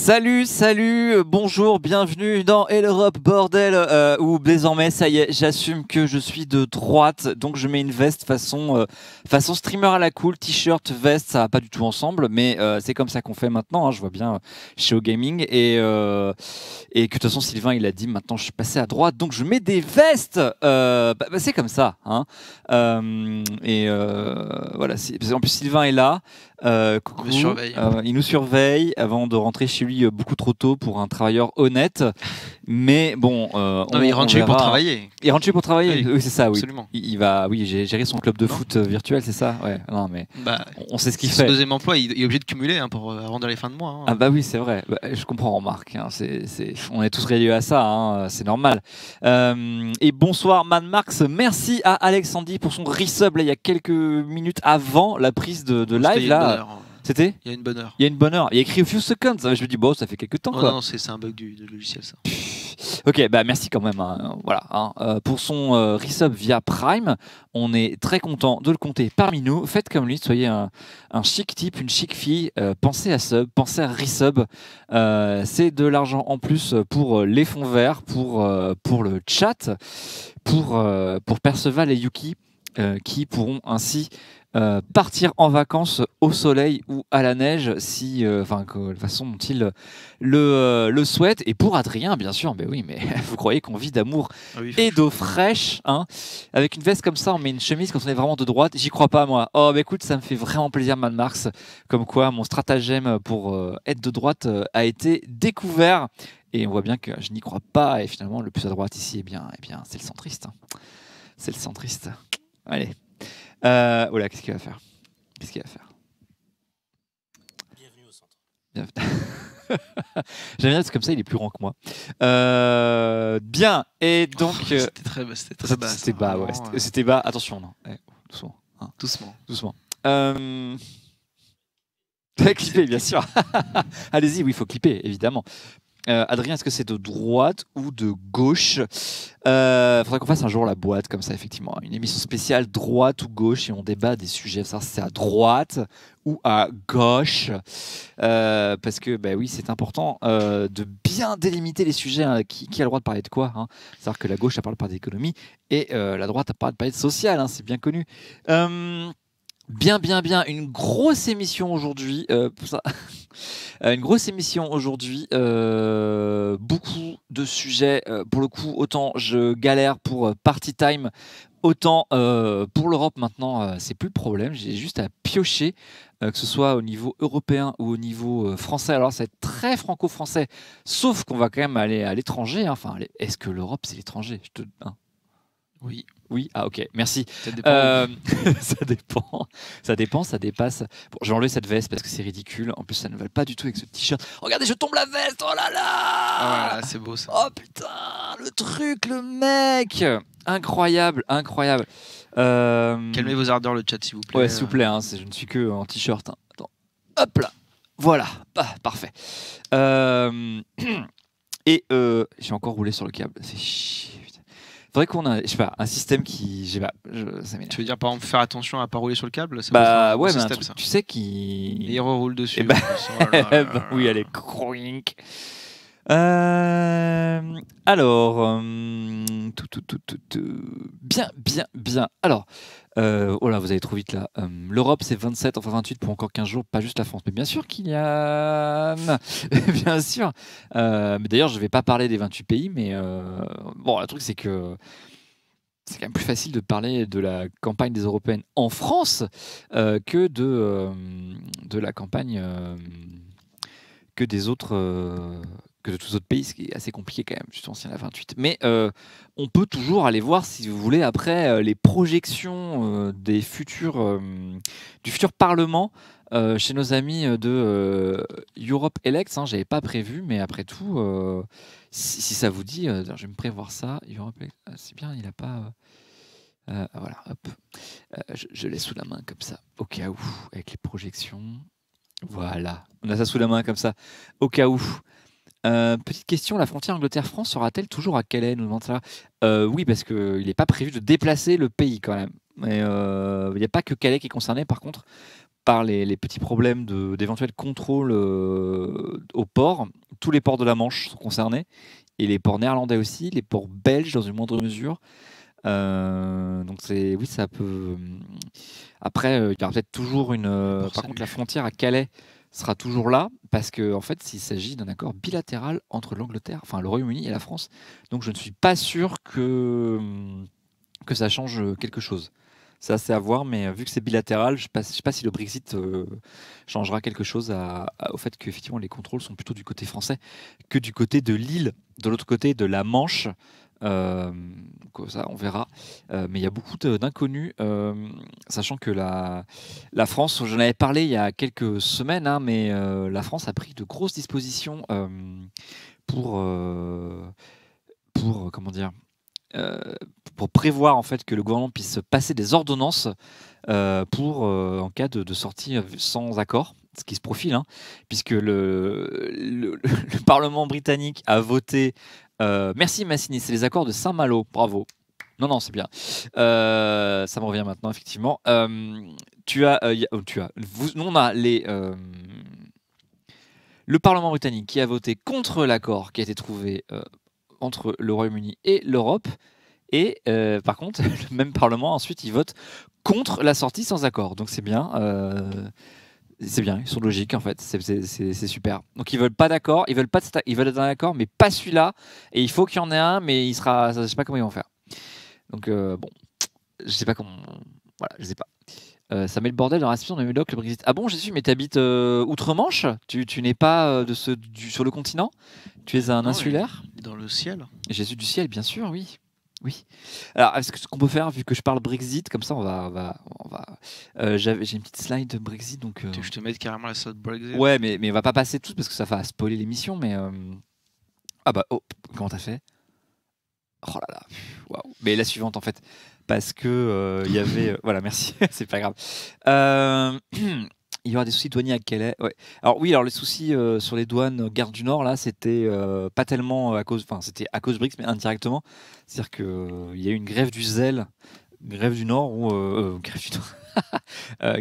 Salut, salut, bonjour, bienvenue dans Et l'Europe, bordel, où désormais, ça y est, j'assume que je suis de droite, donc je mets une veste façon streamer à la cool, t-shirt, veste, ça va pas du tout ensemble, mais c'est comme ça qu'on fait maintenant, hein, je vois bien chez O Gaming, et que de toute façon, Sylvain, il a dit, maintenant je suis passé à droite, donc je mets des vestes, c'est comme ça, hein, voilà, en plus Sylvain est là. Coucou, il nous surveille avant de rentrer chez lui beaucoup trop tôt pour un travailleur honnête. Mais bon, non, mais il rentre chez lui pour travailler. Il rentre chez lui pour travailler. Oui, oui, c'est ça. Oui. Absolument. Il va, oui, j'ai géré son club de foot virtuel, c'est ça. Ouais. Non, mais on sait ce qu'il fait. Son deuxième emploi, il est obligé de cumuler pour arrondir les fins de mois. Hein. Ah bah oui, c'est vrai. Je comprends, remarque. Hein. On est tous réduits à ça. Hein. C'est normal. Et bonsoir, Man Marx. Merci à Alexandre pour son resub là, il y a quelques minutes avant la prise de live là. C'était Il y a une bonne heure. Il y a une bonne heure. Il y a écrit a few seconds. Je me dis, bon, ça fait quelques temps. Oh, quoi. Non, c'est un bug du logiciel, ça. Ok, bah merci quand même. Hein, voilà, hein. Pour son resub via Prime, on est très content de le compter parmi nous. Faites comme lui, soyez un chic type, une chic fille. Pensez à sub, pensez à resub. C'est de l'argent en plus pour les fonds verts, pour le chat, pour Perceval et Yuki, qui pourront ainsi partir en vacances au soleil ou à la neige si, de la façon dont ils le souhaitent. Et pour Adrien, bien sûr, mais oui, mais vous croyez qu'on vit d'amour et d'eau fraîche, hein, avec une veste comme ça, on met une chemise quand on est vraiment de droite. J'y crois pas, moi. Oh, bah écoute, ça me fait vraiment plaisir, Man Marx. Comme quoi, mon stratagème pour être de droite a été découvert. Et on voit bien que je n'y crois pas. Et finalement, le plus à droite ici, eh bien c'est le centriste. Hein. C'est le centriste. Allez. Oula, qu'est-ce qu'il va faire? Bienvenue au centre. J'aime bien parce que comme ça, il est plus grand que moi. Bien, et donc... C'était très bas. C'était bas, ouais. C'était bas. Attention, non. Doucement. Hein. Doucement. Clipper, bien sûr. Allez-y, oui, il faut clipper, évidemment. Adrien, est-ce que c'est de droite ou de gauche? Faudrait qu'on fasse un jour la boîte comme ça, effectivement. Une émission spéciale droite ou gauche et on débat des sujets. Ça, c'est à droite ou à gauche. Parce que, oui, c'est important de bien délimiter les sujets. Hein. Qui a le droit de parler de quoi, hein? C'est-à-dire que la gauche, elle parle pas d'économie et la droite, elle parle de social. Hein, c'est bien connu. Bien. Une grosse émission aujourd'hui. Une grosse émission aujourd'hui. Beaucoup de sujets. Pour le coup, autant je galère pour Party Time, autant pour l'Europe maintenant, c'est plus le problème. J'ai juste à piocher, que ce soit au niveau européen ou au niveau français. Alors, ça va être très franco-français, sauf qu'on va quand même aller à l'étranger. Hein. Enfin, est-ce que l'Europe, c'est l'étranger? Oui, ah ok, merci. Ça dépend. Ça dépend, ça dépasse. Bon, je vais enlever cette veste parce que c'est ridicule. En plus, ça ne va pas du tout avec ce t-shirt. Regardez, je tombe la veste, oh là là! Ah voilà, c'est beau ça. Oh putain, le truc, le mec! Incroyable. Calmez vos ardeurs, le chat, s'il vous plaît. Ouais, s'il vous plaît, hein, je ne suis que en t-shirt. Hein. Attends, hop là, voilà, parfait. Et j'ai encore roulé sur le câble, c'est chier. Faudrait qu'on a, je sais pas, un système qui, ça m'énerve. Tu veux dire par exemple faire attention à pas rouler sur le câble? Ouais, mais système, un truc, tu sais qui. Et il reroule dessus. Oui, allez, croink. Alors, bien. Alors, oh là, vous allez trop vite là. L'Europe, c'est 27, enfin 28 pour encore 15 jours, pas juste la France. Mais bien sûr qu'il y a. Bien sûr. Mais d'ailleurs, je ne vais pas parler des 28 pays, mais bon, le truc, c'est que. C'est quand même plus facile de parler de la campagne des Européennes en France que de la campagne que des autres. Que de tous les autres pays, ce qui est assez compliqué quand même, juste ancien à 28. Mais on peut toujours aller voir, si vous voulez, après les projections du futur Parlement chez nos amis de Europe Elects. Hein, j'avais pas prévu, mais après tout, si ça vous dit, je vais me prévoir ça. Europe Elects, c'est bien, il n'a pas... voilà, hop. Je l'ai sous la main comme ça, au cas où, avec les projections. Voilà, on a ça sous la main comme ça, au cas où. Petite question, la frontière Angleterre-France sera-t-elle toujours à Calais, nous demande ça. Oui, parce qu'il n'est pas prévu de déplacer le pays quand même. Mais il n'y a pas que Calais qui est concerné. Par contre, par les petits problèmes d'éventuels contrôles aux ports. Tous les ports de la Manche sont concernés, et les ports néerlandais aussi, les ports belges dans une moindre mesure. Donc oui, ça peut. Après, il y aura peut-être toujours une. Par contre, la frontière à Calais sera toujours là, parce que en fait, il s'agit d'un accord bilatéral entre l'Angleterre, enfin le Royaume-Uni et la France. Donc, je ne suis pas sûr que ça change quelque chose. Ça, c'est à voir, mais vu que c'est bilatéral, je ne sais pas si le Brexit changera quelque chose au fait qu'effectivement les contrôles sont plutôt du côté français que du côté de l'île, de l'autre côté de la Manche. Ça, on verra. Mais il y a beaucoup d'inconnus, sachant que la France, j'en avais parlé il y a quelques semaines, hein, mais la France a pris de grosses dispositions pour comment dire, pour prévoir en fait que le gouvernement puisse passer des ordonnances en cas de sortie sans accord, ce qui se profile, hein, puisque le Parlement britannique a voté. Merci Massini, c'est les accords de Saint-Malo, bravo. Non, c'est bien. Ça me revient maintenant, effectivement. Nous, on a le Parlement britannique qui a voté contre l'accord qui a été trouvé entre le Royaume-Uni et l'Europe. Et par contre, le même Parlement, ensuite, il vote contre la sortie sans accord. Donc c'est bien. C'est bien, ils sont logiques en fait, c'est super. Donc ils veulent pas d'accord, ils veulent être un accord, mais pas celui-là. Et il faut qu'il y en ait un, mais je sais pas comment ils vont faire. Donc bon, je sais pas comment. Voilà, je sais pas. Ça met le bordel dans la réception de Médoc, le Brexit. Ah bon, Jésus, mais t'habites outre-Manche? Tu n'es pas sur le continent? Tu es un insulaire? Dans le ciel. Jésus du ciel, bien sûr, oui. Oui. Alors, ce qu'on peut faire, vu que je parle Brexit, comme ça, j'ai une petite slide de Brexit, donc. Tu veux que je te mette carrément la slide Brexit? Ouais, mais on va pas passer tous parce que ça va spoiler l'émission, mais. Ah bah, oh, comment t'as fait? Oh là là, waouh. Mais la suivante en fait, parce que il y avait. Voilà, merci, c'est pas grave. Il y aura des soucis douaniers à Calais. Ouais. Alors oui, les soucis sur les douanes Gare du Nord, là, c'était pas tellement à cause, enfin c'était à cause Brexit, mais indirectement. C'est-à-dire qu'il y a eu une grève du zèle, grève du Nord ou grève du Nord.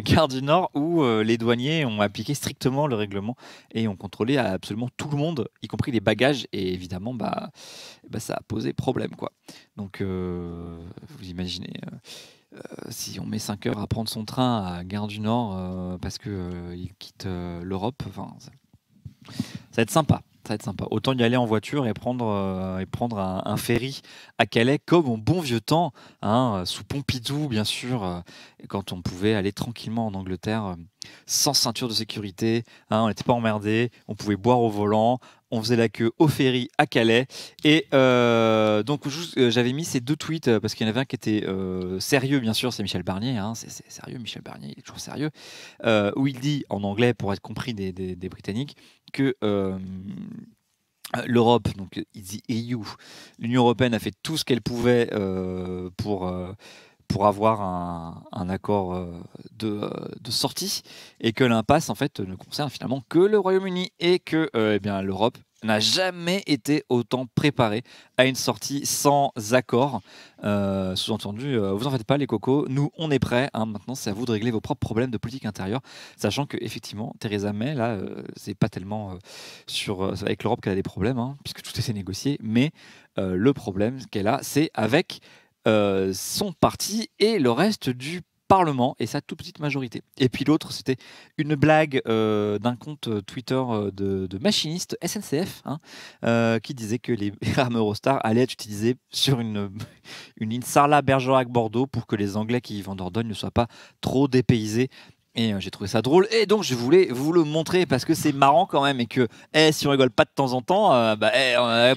Gare du Nord où les douaniers ont appliqué strictement le règlement et ont contrôlé absolument tout le monde, y compris les bagages, et évidemment ça a posé problème quoi. Donc vous imaginez si on met 5 heures à prendre son train à Gare du Nord parce qu'il quitte l'Europe, enfin, ça va être sympa. Ça va être sympa. Autant y aller en voiture et prendre un ferry à Calais comme au bon vieux temps, hein, sous Pompidou bien sûr, quand on pouvait aller tranquillement en Angleterre sans ceinture de sécurité, hein, on n'était pas emmerdé, on pouvait boire au volant, on faisait la queue au ferry à Calais. Et donc j'avais mis ces deux tweets parce qu'il y en avait un qui était sérieux, bien sûr, c'est Michel Barnier, hein, c'est sérieux, Michel Barnier, il est toujours sérieux, où il dit en anglais pour être compris des Britanniques que l'Europe, donc the EU, l'Union européenne a fait tout ce qu'elle pouvait pour avoir un accord de sortie, et que l'impasse en fait ne concerne finalement que le Royaume-Uni, et que l'Europe n'a jamais été autant préparée à une sortie sans accord. Sous-entendu, vous en faites pas les cocos, nous on est prêts, hein, maintenant c'est à vous de régler vos propres problèmes de politique intérieure, sachant que effectivement Theresa May là c'est pas tellement avec l'Europe qu'elle a des problèmes, hein, puisque tout était négocié, mais le problème qu'elle a, c'est avec son parti et le reste du Parlement et sa toute petite majorité. Et puis l'autre, c'était une blague d'un compte Twitter de machinistes SNCF, hein, qui disait que les rames Eurostar allaient être utilisées sur une ligne Sarlat-Bergerac-Bordeaux pour que les Anglais qui vivent en Dordogne ne soient pas trop dépaysés. Et j'ai trouvé ça drôle, et donc je voulais vous le montrer parce que c'est marrant quand même, et que si on rigole pas de temps en temps,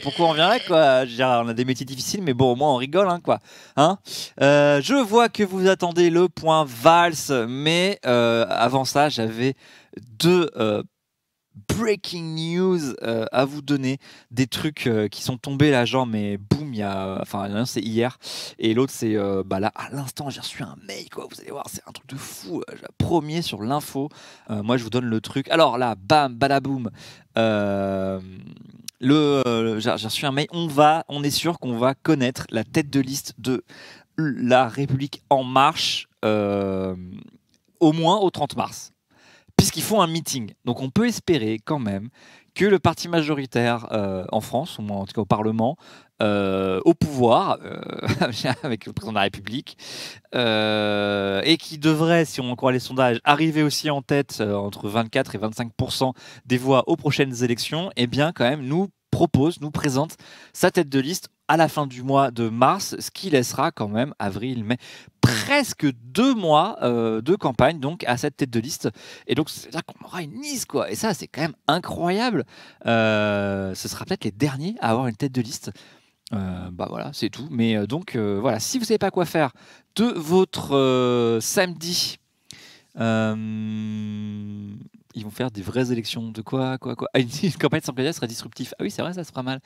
pourquoi on viendrait quoi? Je veux dire, on a des métiers difficiles, mais bon, au moins on rigole, hein, quoi. Hein, je vois que vous attendez le point valse, mais avant ça, j'avais deux breaking news à vous donner, des trucs qui sont tombés là, genre, mais boum, l'un c'est hier et l'autre c'est là à l'instant j'ai reçu un mail quoi, vous allez voir, c'est un truc de fou, premier sur l'info. Moi je vous donne le truc, alors là bam badaboum, j'ai reçu un mail, on est sûr qu'on va connaître la tête de liste de La République En Marche au moins au 30 mars. puisqu'ils font un meeting. Donc on peut espérer quand même que le parti majoritaire en France, ou en tout cas au Parlement, au pouvoir, avec le président de la République, et qui devrait, si on en croit les sondages, arriver aussi en tête entre 24 et 25% des voix aux prochaines élections, eh bien quand même nous présente sa tête de liste à la fin du mois de mars, ce qui laissera quand même avril, mai, presque 2 mois de campagne donc à cette tête de liste. Et donc c'est-à-dire qu'on aura une liste, quoi. Et ça, c'est quand même incroyable. Ce sera peut-être les derniers à avoir une tête de liste. Bah voilà, c'est tout. Mais donc voilà, si vous savez pas quoi faire de votre samedi, ils vont faire des vraies élections. De quoi Ah, une campagne sans candidat serait disruptif. Ah oui, c'est vrai, ça se fera mal.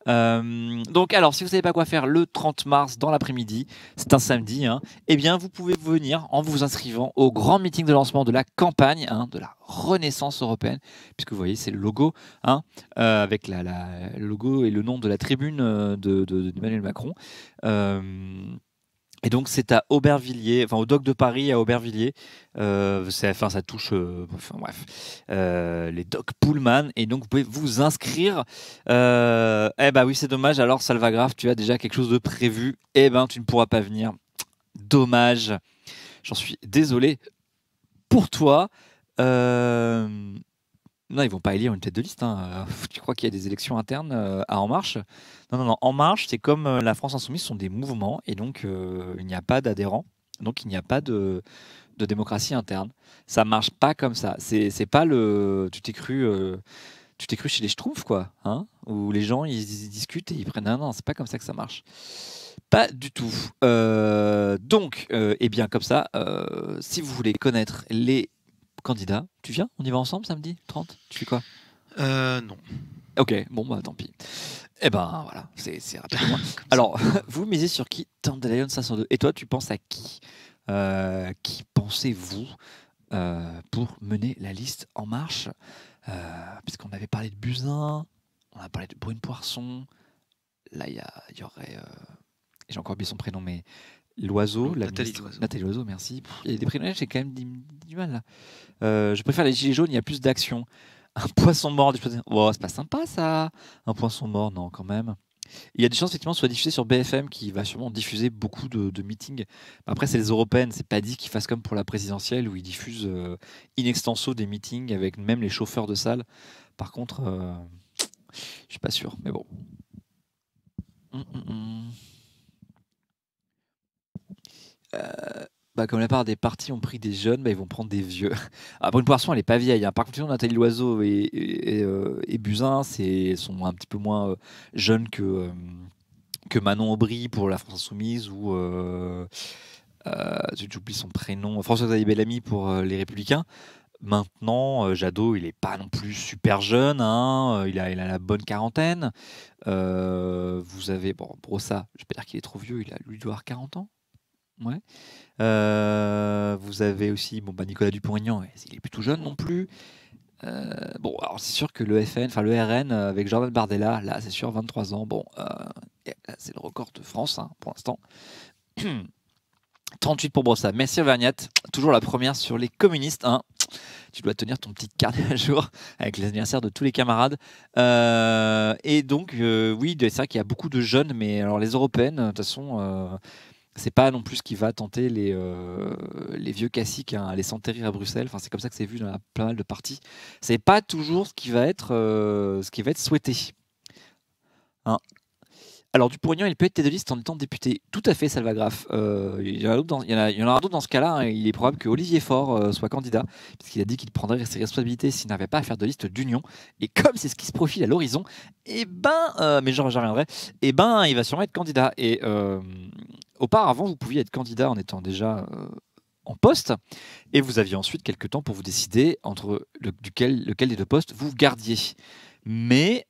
Donc alors, si vous savez pas quoi faire le 30 mars dans l'après-midi, c'est un samedi, hein, eh bien vous pouvez venir en vous inscrivant au grand meeting de lancement de la campagne, hein, de la Renaissance européenne, puisque vous voyez c'est le logo, hein, avec le logo et le nom de la tribune d'Emmanuel Macron. Et donc c'est à Aubervilliers, enfin au Dock de Paris à Aubervilliers. Ça touche, les Dock Pullman. Et donc vous pouvez vous inscrire. Eh ben oui, c'est dommage. Alors Salvagraph, tu as déjà quelque chose de prévu. Eh ben tu ne pourras pas venir. Dommage. J'en suis désolé pour toi. Non, ils vont pas élire une tête de liste, hein. Tu crois qu'il y a des élections internes à En Marche? Non. En Marche, c'est comme la France Insoumise, ce sont des mouvements et donc il n'y a pas d'adhérents, donc il n'y a pas de démocratie interne. Ça marche pas comme ça. C'est pas le. Tu t'es cru chez les Schtroumpfs, quoi, hein, où les gens ils discutent et ils prennent. Non, c'est pas comme ça que ça marche. Pas du tout. Donc, eh bien comme ça, si vous voulez connaître les candidat, tu viens? On y va ensemble samedi 30? Tu fais quoi? Non. Ok, bon bah tant pis. Eh ben voilà, c'est rapide. Alors, vous misez sur qui? Dandelion 502. Et toi, tu penses à qui? Qui pensez-vous pour mener la liste En Marche? Puisqu'on avait parlé de Buzyn, on a parlé de Brune Poisson. Là, il y aurait... j'ai encore oublié son prénom, mais Loiseau, Nathalie Loiseau. Nathalie Loiseau, merci. Il y a des prénoms, j'ai quand même du mal là. Je préfère les gilets jaunes, il y a plus d'action. Un poisson mort, oh, c'est pas sympa ça. Un poisson mort, non, quand même. Il y a des chances effectivement que ce soit diffusé sur BFM qui va sûrement diffuser beaucoup de meetings. Après, c'est les européennes, c'est pas dit qu'ils fassent comme pour la présidentielle où ils diffusent in extenso des meetings avec même les chauffeurs de salle. Par contre, je suis pas sûr, mais bon. Comme la part des partis ont pris des jeunes, ils vont prendre des vieux. Brune Poisson, elle est pas vieille, hein. Par contre, Nathalie Loiseau et Buzyn, sont un petit peu moins jeunes que Manon Aubry pour la France Insoumise ou j'oublie son prénom, François-Xavier Bellamy pour les Républicains. Maintenant, Jadot, il est pas non plus super jeune, hein. Il a la bonne quarantaine. Vous avez Brossat, je vais pas dire qu'il est trop vieux, lui doit avoir 40 ans. Ouais. Vous avez aussi Nicolas Dupont-Aignan, il est plus tout jeune non plus. Alors c'est sûr que le RN avec Jordan Bardella, là c'est sûr 23 ans. C'est le record de France, hein, pour l'instant. 38 pour Brossat. Merci Auvergnat, toujours la première sur les communistes, hein. Tu dois tenir ton petit carnet à jour avec les anniversaires de tous les camarades. Et donc oui, c'est vrai qu'il y a beaucoup de jeunes, mais alors les européennes, de toute façon. C'est pas non plus ce qui va tenter les vieux classiques, hein, à les s'enterrer à Bruxelles. Enfin, c'est comme ça que c'est vu dans pas mal de partis. C'est pas toujours ce qui va être souhaité. Hein. Alors Dupont-Aignan, il peut être tête de liste en étant député. Tout à fait, Salvagraph. Il y en aura d'autres dans ce cas-là. Hein. Il est probable que Olivier Faure soit candidat, puisqu'il a dit qu'il prendrait ses responsabilités s'il n'avait pas à faire de liste d'union. Et comme c'est ce qui se profile à l'horizon, mais j'en reviendrai, il va sûrement être candidat. Et auparavant, vous pouviez être candidat en étant déjà en poste, et vous aviez ensuite quelques temps pour vous décider entre lequel des deux postes vous gardiez. Mais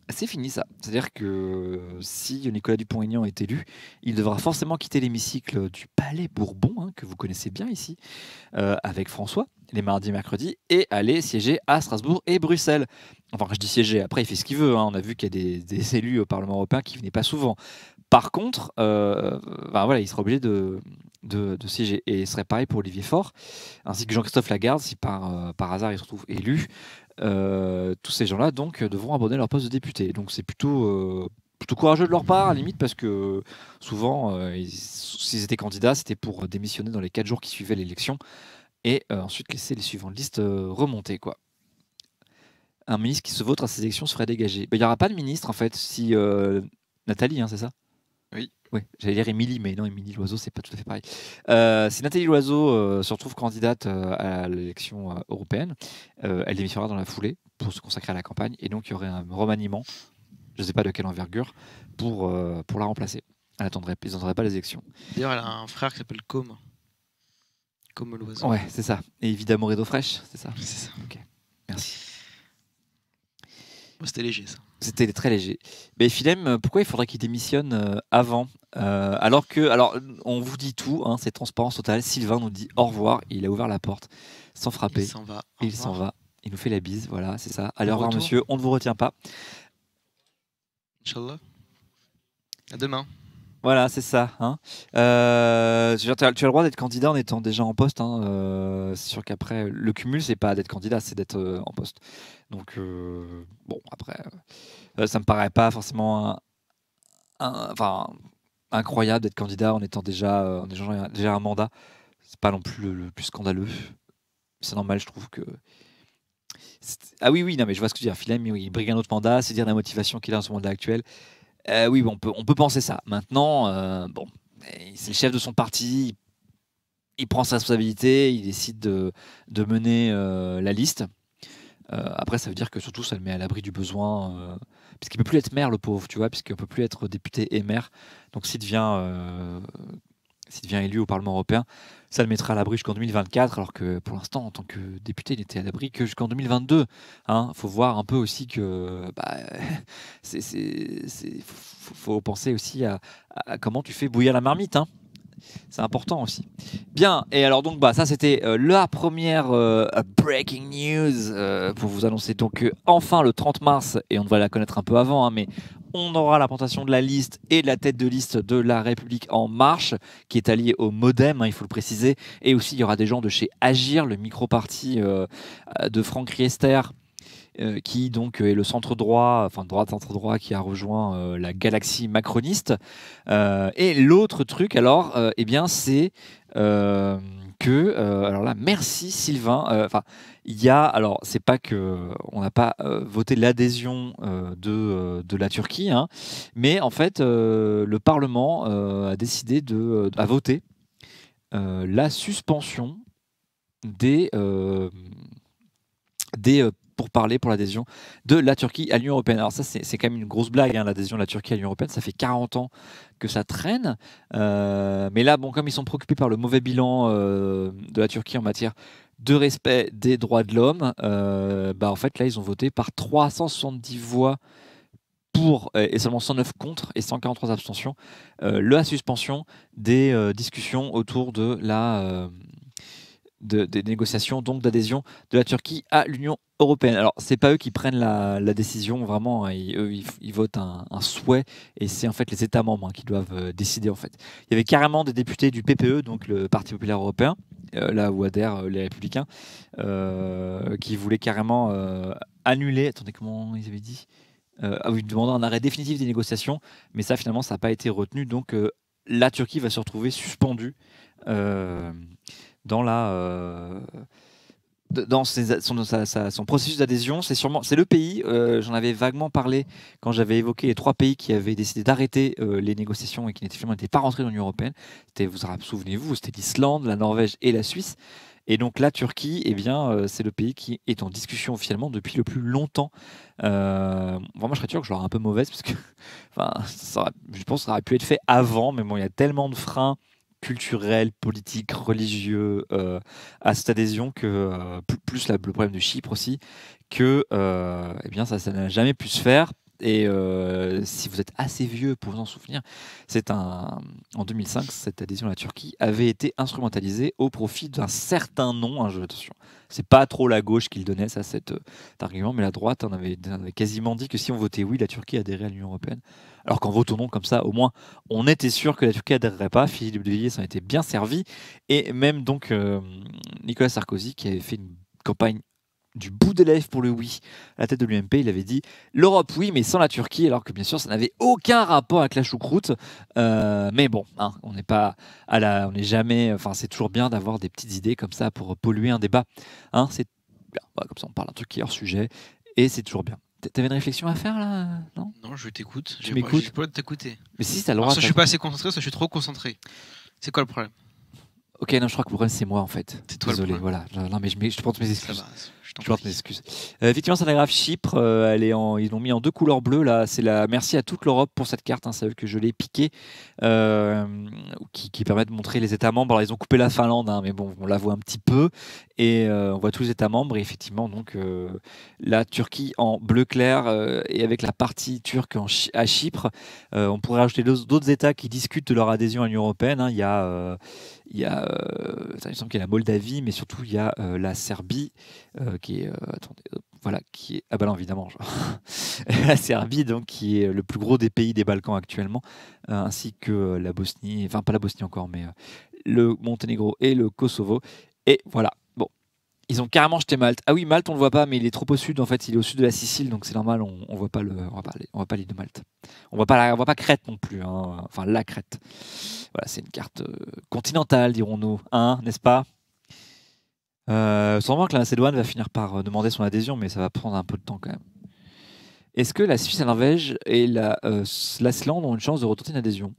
c'est fini ça. C'est-à-dire que si Nicolas Dupont-Aignan est élu, il devra forcément quitter l'hémicycle du Palais Bourbon, hein, que vous connaissez bien ici, avec François, les mardis et mercredis, et aller siéger à Strasbourg et Bruxelles. Enfin, je dis siéger, après il fait ce qu'il veut, hein. On a vu qu'il y a des élus au Parlement européen qui ne venaient pas souvent. Par contre, il sera obligé de de siéger. Et ce serait pareil pour Olivier Faure, ainsi que Jean-Christophe Lagarde, si par hasard il se retrouve élu. Tous ces gens-là donc devront abandonner leur poste de député. Donc c'est plutôt courageux de leur part, à la limite, parce que souvent, s'ils étaient candidats, c'était pour démissionner dans les 4 jours qui suivaient l'élection et ensuite laisser les suivants de liste remonter, quoi. Un ministre qui se vautre à ces élections se ferait dégager. Il n'y aura pas de ministre, en fait, si Nathalie, hein, c'est ça? Oui. Oui, j'allais dire Émilie, mais non, Émilie Loiseau, c'est pas tout à fait pareil. Si Nathalie Loiseau se retrouve candidate à l'élection européenne, elle démissionnera dans la foulée pour se consacrer à la campagne, et donc il y aurait un remaniement, je ne sais pas de quelle envergure, pour la remplacer. Ils n'attendraient pas les élections. D'ailleurs, elle a un frère qui s'appelle Com. Comme Loiseau. Ouais, c'est ça. Et évidemment, Rideau Fraîche, c'est ça? C'est ça. Ok, merci. Bon, c'était léger, ça. C'était très léger. Mais Philem, pourquoi il faudrait qu'il démissionne avant alors, on vous dit tout, hein, c'est transparence totale. Sylvain nous dit au revoir, il a ouvert la porte sans frapper. Il s'en va. Et il s'en va. Il nous fait la bise, voilà, c'est ça. Allez, Bon au revoir, retour. monsieur, on ne vous retient pas. Inch'Allah. À demain. Voilà, c'est ça. Hein. Tu as le droit d'être candidat en étant déjà en poste. Hein. C'est sûr qu'après, le cumul, c'est pas d'être candidat, c'est d'être en poste. Donc, bon, après, ça me paraît pas forcément incroyable d'être candidat en étant déjà, déjà un mandat. C'est pas non plus le plus scandaleux. C'est normal, je trouve que. Ah oui, non, mais je vois ce que tu veux dire. Philem, il brigue un autre mandat, c'est dire la motivation qu'il a en ce mandat actuel. Oui, bon, on peut penser ça. Maintenant, bon, c'est le chef de son parti, il prend sa responsabilité, il décide de mener la liste. Après, ça veut dire que surtout, ça le met à l'abri du besoin, puisqu'il ne peut plus être maire, le pauvre, tu vois, puisqu'il ne peut plus être député et maire. Donc, s'il devient élu au Parlement européen, ça le mettra à l'abri jusqu'en 2024, alors que pour l'instant, en tant que député, il n'était à l'abri que jusqu'en 2022. Hein. Faut voir un peu aussi que faut penser aussi à comment tu fais bouillir la marmite. Hein. C'est important aussi. Bien, et alors donc ça c'était la première breaking news pour vous annoncer donc enfin le 30 mars, et on devrait la connaître un peu avant, hein, mais on aura la présentation de la liste et de la tête de liste de La République En Marche, qui est alliée au Modem, hein, il faut le préciser, et aussi il y aura des gens de chez Agir, le micro-parti de Franck Riester, qui donc est le centre droit, enfin centre droit qui a rejoint la galaxie macroniste. Et l'autre truc alors, eh bien c'est alors là, merci Sylvain. Il y a, alors c'est pas que on n'a pas voté l'adhésion de la Turquie, hein, mais en fait le Parlement a décidé a voté la suspension des pour l'adhésion de la Turquie à l'Union européenne. Alors ça, c'est quand même une grosse blague, hein, l'adhésion de la Turquie à l'Union européenne. Ça fait 40 ans que ça traîne. Mais là, bon, comme ils sont préoccupés par le mauvais bilan de la Turquie en matière de respect des droits de l'homme, en fait, là, ils ont voté par 370 voix pour et seulement 109 contre et 143 abstentions la suspension des discussions autour de des négociations donc d'adhésion de la Turquie à l'Union européenne. Alors c'est pas eux qui prennent la décision vraiment, hein, ils votent un souhait, et c'est en fait les États membres, hein, qui doivent décider en fait. Il y avait carrément des députés du PPE, donc le Parti populaire européen, là où adhèrent les Républicains, qui voulaient carrément annuler. Attendez, comment ils avaient dit demandant un arrêt définitif des négociations, mais ça finalement ça n'a pas été retenu, donc la Turquie va se retrouver suspendue dans son processus d'adhésion. C'est le pays, j'en avais vaguement parlé quand j'avais évoqué les 3 pays qui avaient décidé d'arrêter les négociations et qui n'étaient pas rentrés dans l'Union européenne. Souvenez-vous, c'était l'Islande, la Norvège et la Suisse. Et donc la Turquie, eh bien, c'est le pays qui est en discussion officiellement depuis le plus longtemps. Vraiment, je serais sûr que je l'aurais un peu mauvaise, parce que je pense que ça aurait pu être fait avant, mais bon, il y a tellement de freins culturels, politiques, religieux à cette adhésion, que plus le problème de Chypre aussi, que eh bien ça n'a jamais pu se faire. Et si vous êtes assez vieux pour vous en souvenir, en 2005, cette adhésion à la Turquie avait été instrumentalisée au profit d'un certain nom. Attention, c'est pas trop la gauche qui le donnait, ça, cet argument, mais la droite en avait quasiment dit que si on votait oui, la Turquie adhérait à l'Union européenne. Alors qu'en votant non, comme ça, au moins, on était sûr que la Turquie adhérerait pas. Philippe de Villiers s'en était bien servi. Et même donc Nicolas Sarkozy, qui avait fait une campagne du bout des lèvres pour le oui à la tête de l'UMP, il avait dit l'Europe oui mais sans la Turquie, alors que bien sûr ça n'avait aucun rapport avec la choucroute, mais bon, hein, on n'est pas on n'est jamais, enfin c'est toujours bien d'avoir des petites idées comme ça pour polluer un débat, hein, c'est bien. Voilà, comme ça on parle d'un truc qui est hors sujet et c'est toujours bien. T'avais une réflexion à faire là, non? Non, je t'écoute. Tu m'écoutes? J'ai pas le droit de t'écouter. Mais si, t'as le droit. Soit je suis pas assez concentré, soit je suis trop concentré. C'est quoi le problème? Ok, non, je crois que le problème c'est moi en fait. C'est toi. Désolé, voilà. Non, mais je porte mes Ça excuses. va, je t'en Je porte prie. mes excuses. Effectivement, Salagraphe Chypre, ils l'ont mis en 2 couleurs bleues. Là, c'est merci à toute l'Europe pour cette carte. Hein, c'est eux que je l'ai piquée, qui permet de montrer les États membres. Alors, ils ont coupé la Finlande, hein, mais bon, on la voit un petit peu. Et on voit tous les États membres. Et effectivement, donc, la Turquie en bleu clair et avec la partie turque à Chypre. On pourrait rajouter d'autres États qui discutent de leur adhésion à l'Union européenne. Hein. Il y a, il me semble qu'il y a la Moldavie, mais surtout, il y a la Serbie. Qui est ah bah non évidemment la Serbie, donc qui est le plus gros des pays des Balkans actuellement, ainsi que la Bosnie, enfin pas la Bosnie encore, mais le Monténégro et le Kosovo. Et voilà, bon, ils ont carrément jeté Malte. Ah oui, Malte on le voit pas, mais il est trop au sud, en fait il est au sud de la Sicile, donc c'est normal, on voit pas on voit pas l'île de Malte, on voit pas Crète non plus, hein. Enfin la Crète. Voilà, c'est une carte continentale, dirons-nous, hein, n'est-ce pas? Sûrement que la Macédoine va finir par demander son adhésion, mais ça va prendre un peu de temps quand même. Est-ce que la Suisse, la Norvège et l'Islande ont une chance de retenter une adhésion?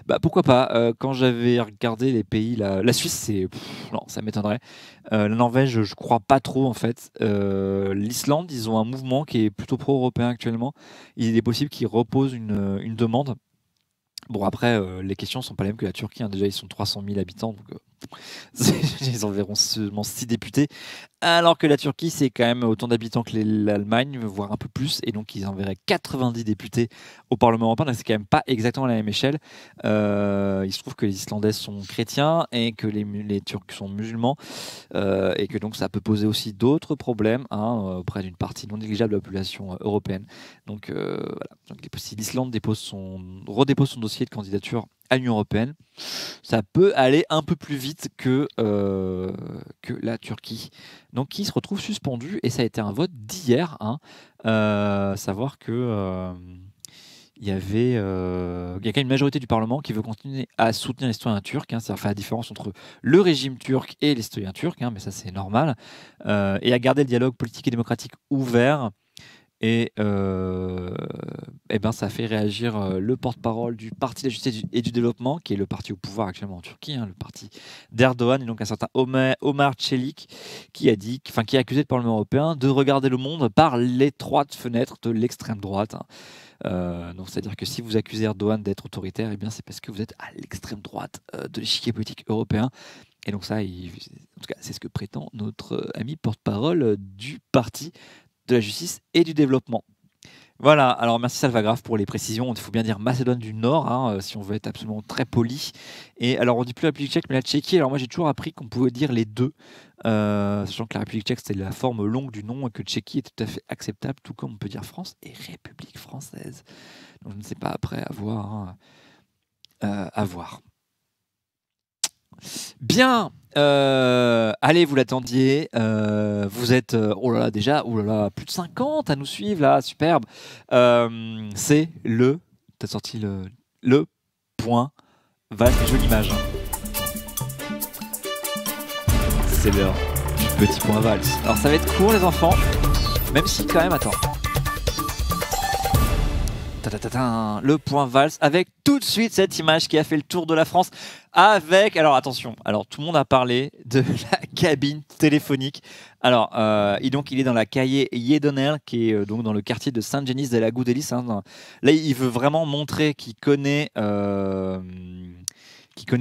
Bah pourquoi pas. Quand j'avais regardé les pays, la Suisse, non, ça m'étonnerait. La Norvège, je crois pas trop en fait. L'Islande, ils ont un mouvement qui est plutôt pro-européen actuellement. Il est possible qu'ils reposent une demande. Bon après, les questions sont pas les mêmes que la Turquie, hein. Déjà ils sont 300 000 habitants, donc ils enverront seulement 6 députés, alors que la Turquie c'est quand même autant d'habitants que l'Allemagne, voire un peu plus, et donc ils enverraient 90 députés au Parlement européen, donc c'est quand même pas exactement la même échelle. Il se trouve que les Islandais sont chrétiens et que les Turcs sont musulmans, et que donc ça peut poser aussi d'autres problèmes, hein, auprès d'une partie non négligeable de la population européenne. Donc voilà, donc, si l'Islande redépose son dossier de candidature à l'Union européenne, ça peut aller un peu plus vite que la Turquie, donc qui se retrouve suspendu, et ça a été un vote d'hier, hein, savoir que il y a quand même une majorité du Parlement qui veut continuer à soutenir les citoyens turcs, hein, c'est-à-dire faire la différence entre le régime turc et les citoyens turcs, hein, mais ça c'est normal, et à garder le dialogue politique et démocratique ouvert. Et ben ça a fait réagir le porte-parole du Parti de la Justice et du Développement, qui est le parti au pouvoir actuellement en Turquie, hein, le parti d'Erdogan, et donc un certain Omar Çelik, qui a accusé le Parlement européen de regarder le monde par l'étroite fenêtre de l'extrême droite, hein. Donc c'est-à-dire que si vous accusez Erdogan d'être autoritaire, eh bien c'est parce que vous êtes à l'extrême droite de l'échiquier politique européen. Et donc ça, en tout cas, c'est ce que prétend notre ami porte-parole du parti de la justice et du développement. Voilà, alors merci Salvagraph pour les précisions. Il faut bien dire Macédoine du Nord, hein, si on veut être absolument très poli. Et alors on dit plus la République tchèque, mais la Tchéquie. Alors moi j'ai toujours appris qu'on pouvait dire les deux, sachant que la République tchèque c'était la forme longue du nom et que Tchéquie est tout à fait acceptable, tout comme on peut dire France et République française. Donc je ne sais pas, après, à voir. Hein. À voir. Bien, allez, vous l'attendiez, vous êtes, oh là là, déjà, oh là là, plus de 50 à nous suivre, là, superbe. C'est t'as sorti le point, jolie image. C'est l'heure du petit point valse. Alors ça va être court les enfants, même si quand même, attends. Le point valse avec tout de suite cette image qui a fait le tour de la France avec, alors attention, alors tout le monde a parlé de la cabine téléphonique. Alors donc il est dans la calle Yedonel, qui est donc dans le quartier de Saint-Genis de la Goudelis, hein. Là il veut vraiment montrer qu'il connaît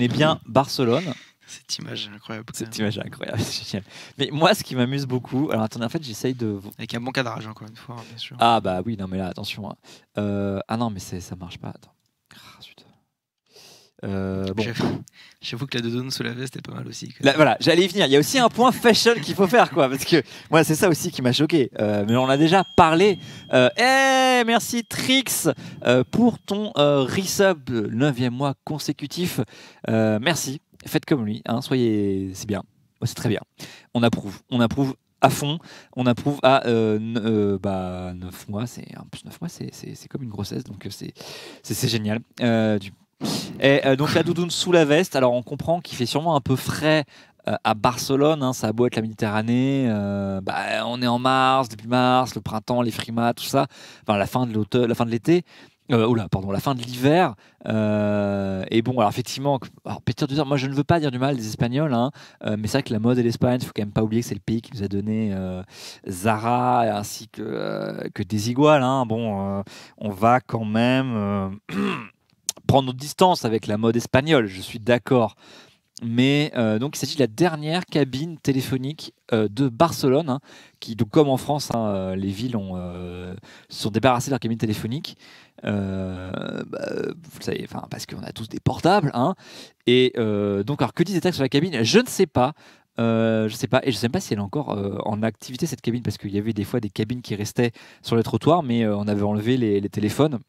bien Barcelone. Cette image est incroyable. quand Cette même. image est incroyable, c'est génial. Mais moi, ce qui m'amuse beaucoup... Alors attendez, en fait, j'essaye de... Avec un bon cadrage, encore une fois, bien sûr. Ah bah oui, non mais là, attention. Hein. Ah non, mais ça marche pas. Attends. Ah, zut. Bon. J'avoue que la doudoune sous la veste est pas mal aussi. Là, voilà, j'allais y venir. Il y a aussi un point fashion qu'il faut faire, quoi, parce que moi, c'est ça aussi qui m'a choqué. Mais on a déjà parlé. Merci Trix pour ton resub, 9e mois consécutif. Merci. Faites comme lui. Hein, c'est bien. Ouais, c'est très bien. On approuve à fond. On approuve à 9 mois. En plus 9 mois, c'est comme une grossesse, donc c'est génial. Donc la doudoune sous la veste, alors on comprend qu'il fait sûrement un peu frais à Barcelone, hein, ça a beau être la Méditerranée, on est en mars, début mars, le printemps, les frimas, tout ça, enfin la fin de l'automne, la fin de l'été, la fin de l'hiver, et bon, alors effectivement, alors, Peter Duterte, moi je ne veux pas dire du mal des Espagnols, hein, mais c'est vrai que la mode et l'Espagne, il faut quand même pas oublier que c'est le pays qui nous a donné Zara ainsi que Desigual, hein. Bon, on va quand même... prendre notre distance avec la mode espagnole, je suis d'accord. Mais donc il s'agit de la dernière cabine téléphonique de Barcelone, hein, qui, donc, comme en France, hein, les villes se sont débarrassées de leur cabine téléphonique. Vous le savez, parce qu'on a tous des portables. Hein, et donc, alors que disent les textes sur la cabine? Je ne sais pas. Et je sais même pas si elle est encore en activité, cette cabine, parce qu'il y avait des fois des cabines qui restaient sur les trottoirs, mais on avait enlevé les téléphones.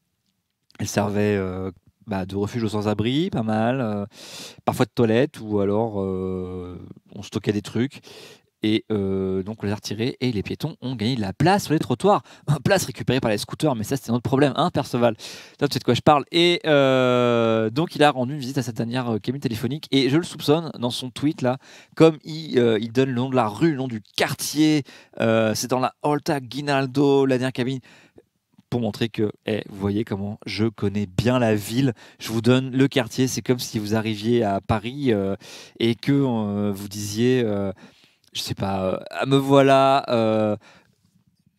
Elle servait de refuge aux sans-abri, pas mal, parfois de toilette, ou alors on stockait des trucs. Et donc on les a retirés et les piétons ont gagné de la place sur les trottoirs. Place récupérée par les scooters, mais ça c'était notre problème, hein, Perceval. Toi, tu sais de quoi je parle. Et donc il a rendu une visite à cette dernière cabine téléphonique. Et je le soupçonne dans son tweet là, comme il donne le nom de la rue, le nom du quartier, c'est dans la Horta Guinaldo, la dernière cabine. Pour montrer que, vous voyez comment je connais bien la ville. Je vous donne le quartier. C'est comme si vous arriviez à Paris et que vous disiez, je sais pas, me voilà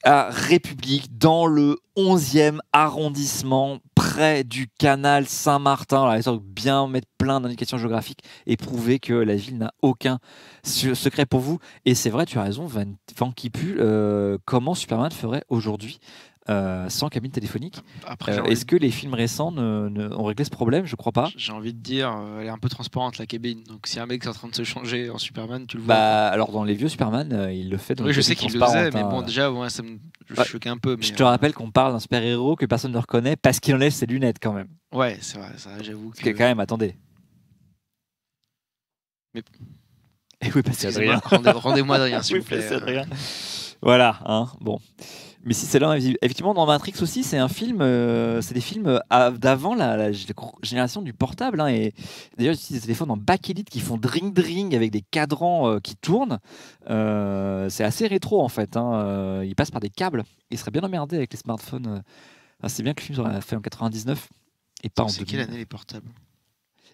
à République, dans le 11e arrondissement, près du canal Saint-Martin. Alors, histoire de bien mettre plein d'indications géographiques et prouver que la ville n'a aucun secret pour vous. Et c'est vrai, tu as raison, Van Kipu, comment Superman ferait aujourd'hui sans cabine téléphonique? Est-ce que les films récents ont réglé ce problème? Je crois pas. J'ai envie de dire, elle est un peu transparente, la cabine. Donc si un mec est en train de se changer en Superman, tu le vois. Alors dans les vieux Superman, il le fait. Dans oui, je sais qu'il le faisait, mais bon, déjà, moi, ça me choquait un peu. Mais je te rappelle qu'on parle d'un super-héros que personne ne reconnaît parce qu'il enlève ses lunettes quand même. Ouais, c'est vrai, ça, j'avoue que... Quand même, attendez. Mais... Et oui, passez Adrien. Rendez-moi Adrien, s'il vous plaît. Adrien. Voilà, hein, bon. Mais si c'est là, effectivement, dans Matrix aussi, c'est un film, c'est des films d'avant la génération du portable. Hein, et d'ailleurs, ils utilisent des téléphones en bakélite qui font dring-dring avec des cadrans qui tournent. C'est assez rétro en fait. Hein, ils passent par des câbles. Ils seraient bien emmerdés avec les smartphones. C'est bien que le film soit fait en 99 et pas en 2000. C'est quelle année les portables?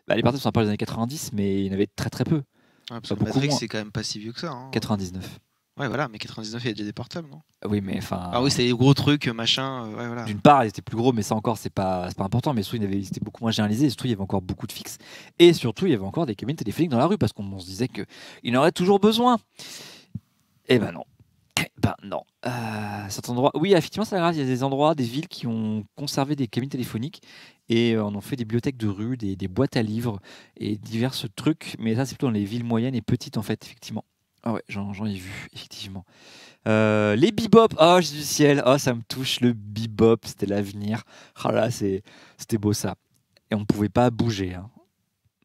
Les portables sont pas les années 90, mais il y en avait très très peu. Ouais, parce que Matrix, c'est quand même pas si vieux que ça. Hein. 99. Ouais, voilà, mais 99, il y a déjà des portables, non? Oui, mais enfin. Ah oui, c'était des gros trucs, machin. Ouais, voilà. D'une part, ils étaient plus gros, mais ça encore, c'est pas important. Mais surtout, ils étaient beaucoup moins généralisés. Et surtout, il y avait encore beaucoup de fixes. Et surtout, il y avait encore des cabines téléphoniques dans la rue parce qu'on se disait qu'il en aurait toujours besoin. Eh ben non. Non. Cet endroit... Oui, effectivement, c'est grave. Il y a des endroits, des villes qui ont conservé des cabines téléphoniques et en ont fait des bibliothèques de rue, des boîtes à livres et divers trucs. Mais ça, c'est plutôt dans les villes moyennes et petites, en fait, effectivement. Ah ouais, j'en ai vu, effectivement. Les bebop, oh Jésus du ciel, oh ça me touche, le bebop, c'était l'avenir. Oh là, c'était beau ça. Et on ne pouvait pas bouger. Hein.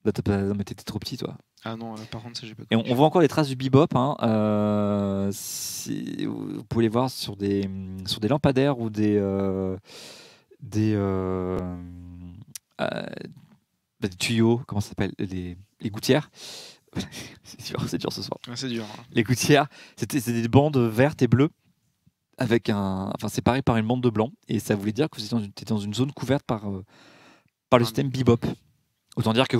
Non, mais t'étais trop petit, toi. Ah non, par contre, ça j'ai pas compris. Et on voit encore les traces du bebop. Hein. Vous pouvez les voir sur des lampadaires ou des tuyaux, comment ça s'appelle, les gouttières. c'est dur ce soir. Ouais, c'est dur. Hein. Les gouttières, c'était des bandes vertes et bleues avec séparées par une bande de blanc, et ça voulait dire que vous étiez dans une zone couverte par le système bebop. Autant dire que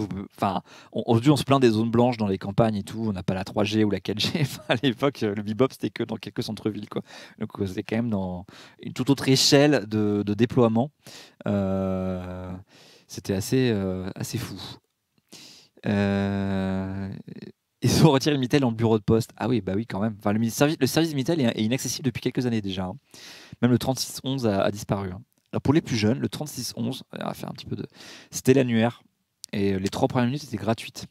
aujourd'hui on se plaint des zones blanches dans les campagnes et tout, on n'a pas la 3G ou la 4G. À l'époque, le bebop c'était que dans quelques centres-villes, quoi. Donc c'était quand même dans une toute autre échelle de déploiement. C'était assez fou. Ils ont retiré le Minitel dans le bureau de poste. Ah oui, bah oui, quand même. Enfin, le service Minitel est inaccessible depuis quelques années déjà, hein. Même le 3611 a disparu, hein. Alors pour les plus jeunes, le 3611, on va faire un petit peu de. C'était l'annuaire. Et les 3 premières minutes étaient gratuites.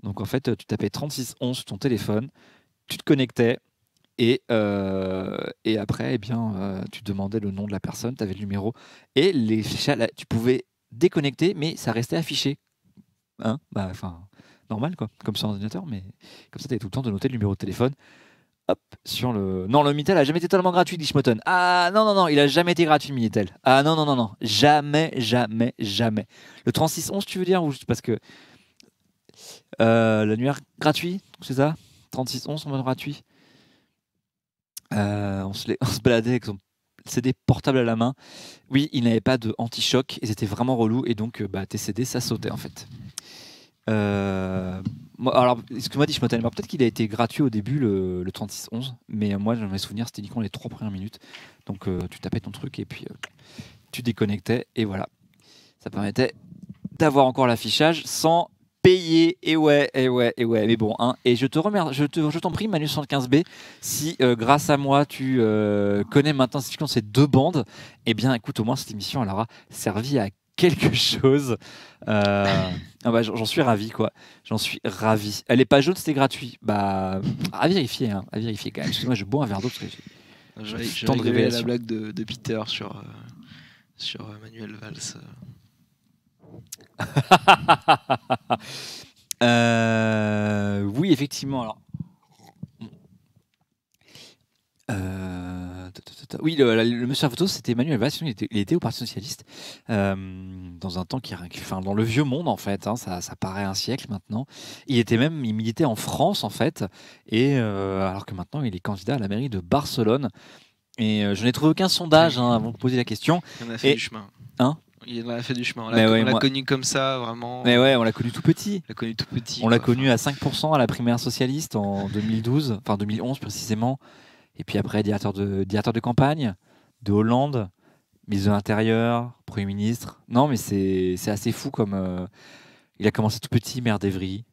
Donc en fait, tu tapais 3611 sur ton téléphone, tu te connectais. Et après, eh bien, tu demandais le nom de la personne, tu avais le numéro. Et tu pouvais déconnecter, mais ça restait affiché. Hein, bah, enfin, normal, quoi, comme sur un ordinateur, mais comme ça, tu avais tout le temps de noter le numéro de téléphone. Hop, sur le. Non, le Minitel a jamais été totalement gratuit, dit Schmotten. Ah non, non, non, il a jamais été gratuit, le Minitel. Ah non, non, non, non. Jamais, jamais, jamais. Le 3611, tu veux dire, ou juste parce que. L'annuaire gratuit, c'est ça 3611 en mode gratuit. On se baladait avec son CD portable à la main. Oui, il n'avait pas de anti-choc, ils étaient vraiment relous et donc tes CD ça sautait en fait. Alors, ce que m'a dit Schmotten, peut-être qu'il a été gratuit au début le 3611, mais moi dans mes souvenirs c'était uniquement les 3 premières minutes. Donc tu tapais ton truc et puis tu déconnectais et voilà. Ça permettait d'avoir encore l'affichage sans payer. Et ouais. Mais bon, hein. Et je te remercie, je t'en prie, Manu 75B, si grâce à moi tu connais maintenant ces 2 bandes, eh bien écoute, au moins cette émission elle aura servi à quelque chose. J'en suis ravi, quoi. J'en suis ravi. Elle est pas jaune, c'était gratuit. Bah, à vérifier, hein. À vérifier quand même. Excuse-moi, je bois un verre d'eau parce que J'ai tant de rigolé à la révélation. blague de Peter sur Manuel Valls. Oui, effectivement. Alors, oui, le monsieur à photo, c'était Manuel Valls. Il était au Parti socialiste dans un temps enfin, dans le vieux monde en fait. Hein, ça paraît un siècle maintenant. Il militait en France en fait, et alors que maintenant il est candidat à la mairie de Barcelone. Et je n'ai trouvé aucun sondage avant de poser la question. Il en a fait du chemin. Hein? Il en a fait du chemin. On Mais l'a connu comme ça, vraiment. Mais ouais, on l'a connu tout petit. On l'a connu tout petit. On l'a connu à 5% à la primaire socialiste en 2012, enfin 2011 précisément. Et puis après, directeur de campagne, de Hollande, ministre de l'Intérieur, Premier ministre. Non, mais c'est assez fou comme. Il a commencé tout petit, maire d'Evry,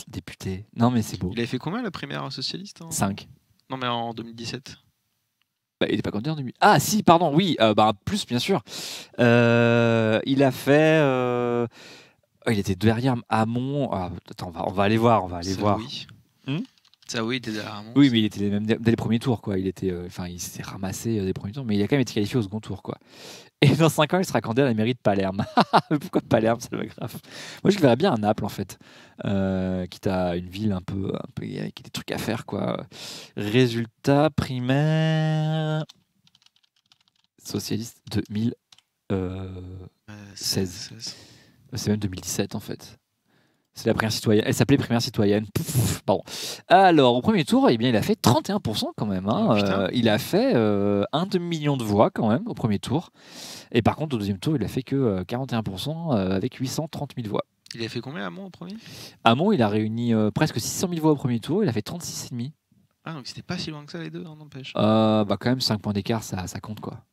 député. Non, mais c'est beau. Il avait fait combien la primaire socialiste 5. Non, mais en 2017. Bah, il n'était pas candidat en 2000. Ah, si, pardon, oui, plus, bien sûr. Il a fait. Il était derrière Hamon. Ah, attends, on va aller voir. Oui. Hmm Ça, oui, il était derrière Hamon. Oui, mais il était même dès les premiers tours, quoi. Il s'est ramassé des premiers tours, mais il a quand même été qualifié au second tour, quoi. Et dans 5 ans, il sera candidat à la mairie de Palerme. Mais pourquoi Palerme, c'est pas grave. Moi, je le verrais bien à Naples, en fait. Quitte à une ville un peu avec des trucs à faire, quoi. Résultat primaire socialiste 2016. C'est même 2017, en fait. C'est la primaire citoyenne. Elle s'appelait primaire citoyenne. Pardon. Alors, au premier tour, eh bien, il a fait 31% quand même. Hein. Il a fait 1 demi-million de voix quand même au premier tour. Et par contre, au deuxième tour, il a fait que 41% avec 830 000 voix. Il a fait combien Hamon au premier? Hamon, il a réuni presque 600 000 voix au premier tour. Il a fait 36,5. Ah, donc c'était pas si loin que ça les deux, n'empêche. Quand même, 5 points d'écart, ça compte, quoi.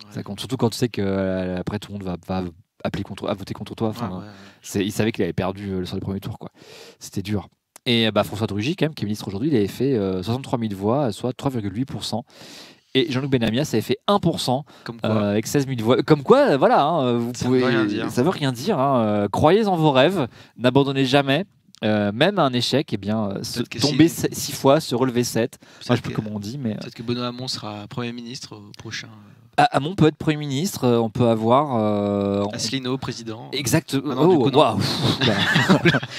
Ouais. Ça compte. Surtout quand tu sais qu'après, tout le monde va voter contre toi. Enfin, il savait qu'il avait perdu sur les premiers tours, quoi. C'était dur. Et François de Rugy, quand même, qui est ministre aujourd'hui, il avait fait 63 000 voix, soit 3,8%. Et Jean-Luc Benamias avait fait 1% avec 16 000 voix. Comme quoi, voilà, hein, ça veut rien dire. Hein. Croyez en vos rêves, n'abandonnez jamais. Même un échec, eh bien, tomber 6 fois, se relever 7. Je ne sais plus comment on dit, mais peut-être que Benoît Hamon sera Premier ministre au prochain. Hamon peut être Premier ministre, on peut avoir Asselineau, président. Exact. Waouh.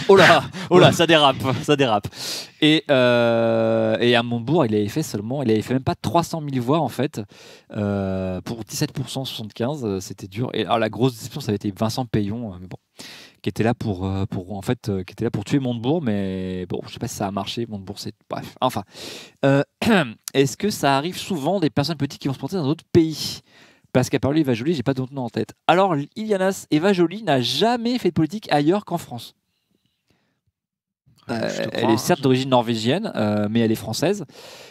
Oh là, ça dérape. Et à Montebourg, il avait fait même pas 300 000 voix en fait, pour 17% 75, c'était dur. Et alors la grosse déception, ça avait été Vincent Payon, mais bon, qui était là pour tuer Montebourg, mais bon, je sais pas si ça a marché. Montebourg, c'est bref. Enfin, est-ce que ça arrive souvent des personnes politiques qui vont se porter dans d'autres pays? Parce qu'à part Eva Joly, j'ai pas d'autre nom en tête. Alors, Ilianas Eva Joly n'a jamais fait de politique ailleurs qu'en France. Elle est certes d'origine norvégienne, mais elle est française.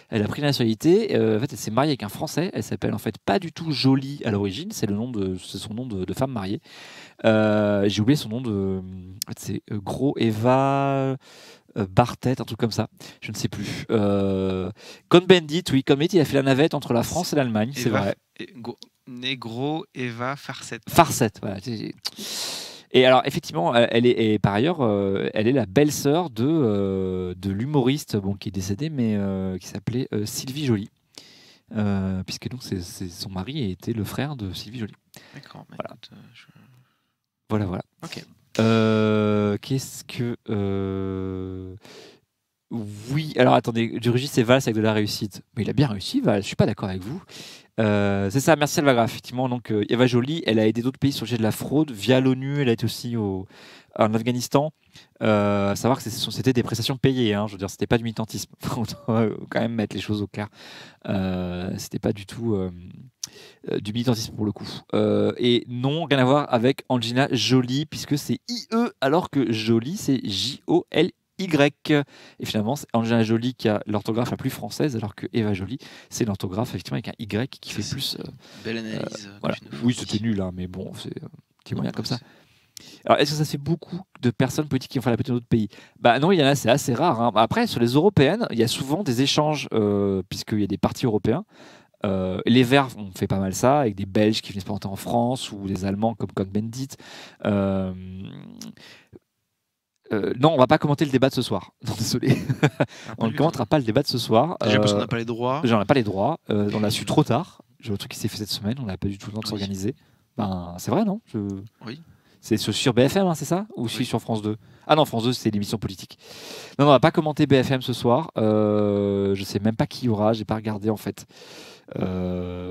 Elle a pris la nationalité. En fait, elle s'est mariée avec un Français. Elle s'appelle en fait pas du tout Joly à l'origine. C'est son nom de femme mariée. J'ai oublié son nom de. C'est Gros Eva. Barthet, un truc comme ça. Je ne sais plus. Cohn-Bendit, oui, Cohn-Bendit, il a fait la navette entre la France et l'Allemagne, c'est Eva- vrai. Negro, Eva, Farset. Farset, voilà. Et alors, effectivement, et par ailleurs, elle est la belle-sœur de l'humoriste qui est décédé, mais qui s'appelait Sylvie Joly. Puisque donc son mari était le frère de Sylvie Joly. D'accord. Bah, Voilà. écoute, Voilà. Ok. Qu'est-ce que. Oui, alors attendez, du Rugis, c'est Valls avec de la réussite. Mais il a bien réussi, Valls, je suis pas d'accord avec vous. C'est ça, merci Alvagraph. Effectivement, donc Eva Joly, elle a aidé d'autres pays sur le sujet de la fraude via l'ONU. Elle a été aussi en Afghanistan. À savoir que c'était des prestations payées. Hein, je veux dire, c'était pas du militantisme. On doit quand même mettre les choses au clair. C'était pas du tout du militantisme pour le coup. Et non, rien à voir avec Angelina Jolie, puisque c'est IE, alors que Jolie, c'est Jolly. Et finalement, c'est Angelina Jolie qui a l'orthographe la plus française, alors que Eva Jolie, c'est l'orthographe effectivement avec un Y qui fait plus. Belle analyse. Voilà. Oui, c'était nul, hein, mais bon, c'est un petit moyen comme ça. c'est- Alors, est-ce que ça fait beaucoup de personnes politiques qui ont fait la politique dans d'autres pays? Bah non, il y en a, c'est assez rare. Hein. Après, sur les européennes, il y a souvent des échanges, puisqu'il y a des partis européens. Les Verts ont fait pas mal ça, avec des Belges qui viennent se présenter en France, ou des Allemands comme Cohn-Bendit. Non, on va pas commenter le débat de ce soir. Non, désolé. On ne commentera pas le débat de ce soir. Déjà parce qu'on n'a pas les droits. J'en ai pas les droits. On l'a su trop tard. J'ai le truc qui s'est fait cette semaine. On n'a pas du tout le temps de Oui. s'organiser. Ben, c'est vrai, non? Oui. C'est sur BFM, hein, c'est ça? Ou si sur France 2? Ah non, France 2, c'est l'émission politique. Non, on va pas commenter BFM ce soir. Je sais même pas qui y aura. J'ai pas regardé en fait.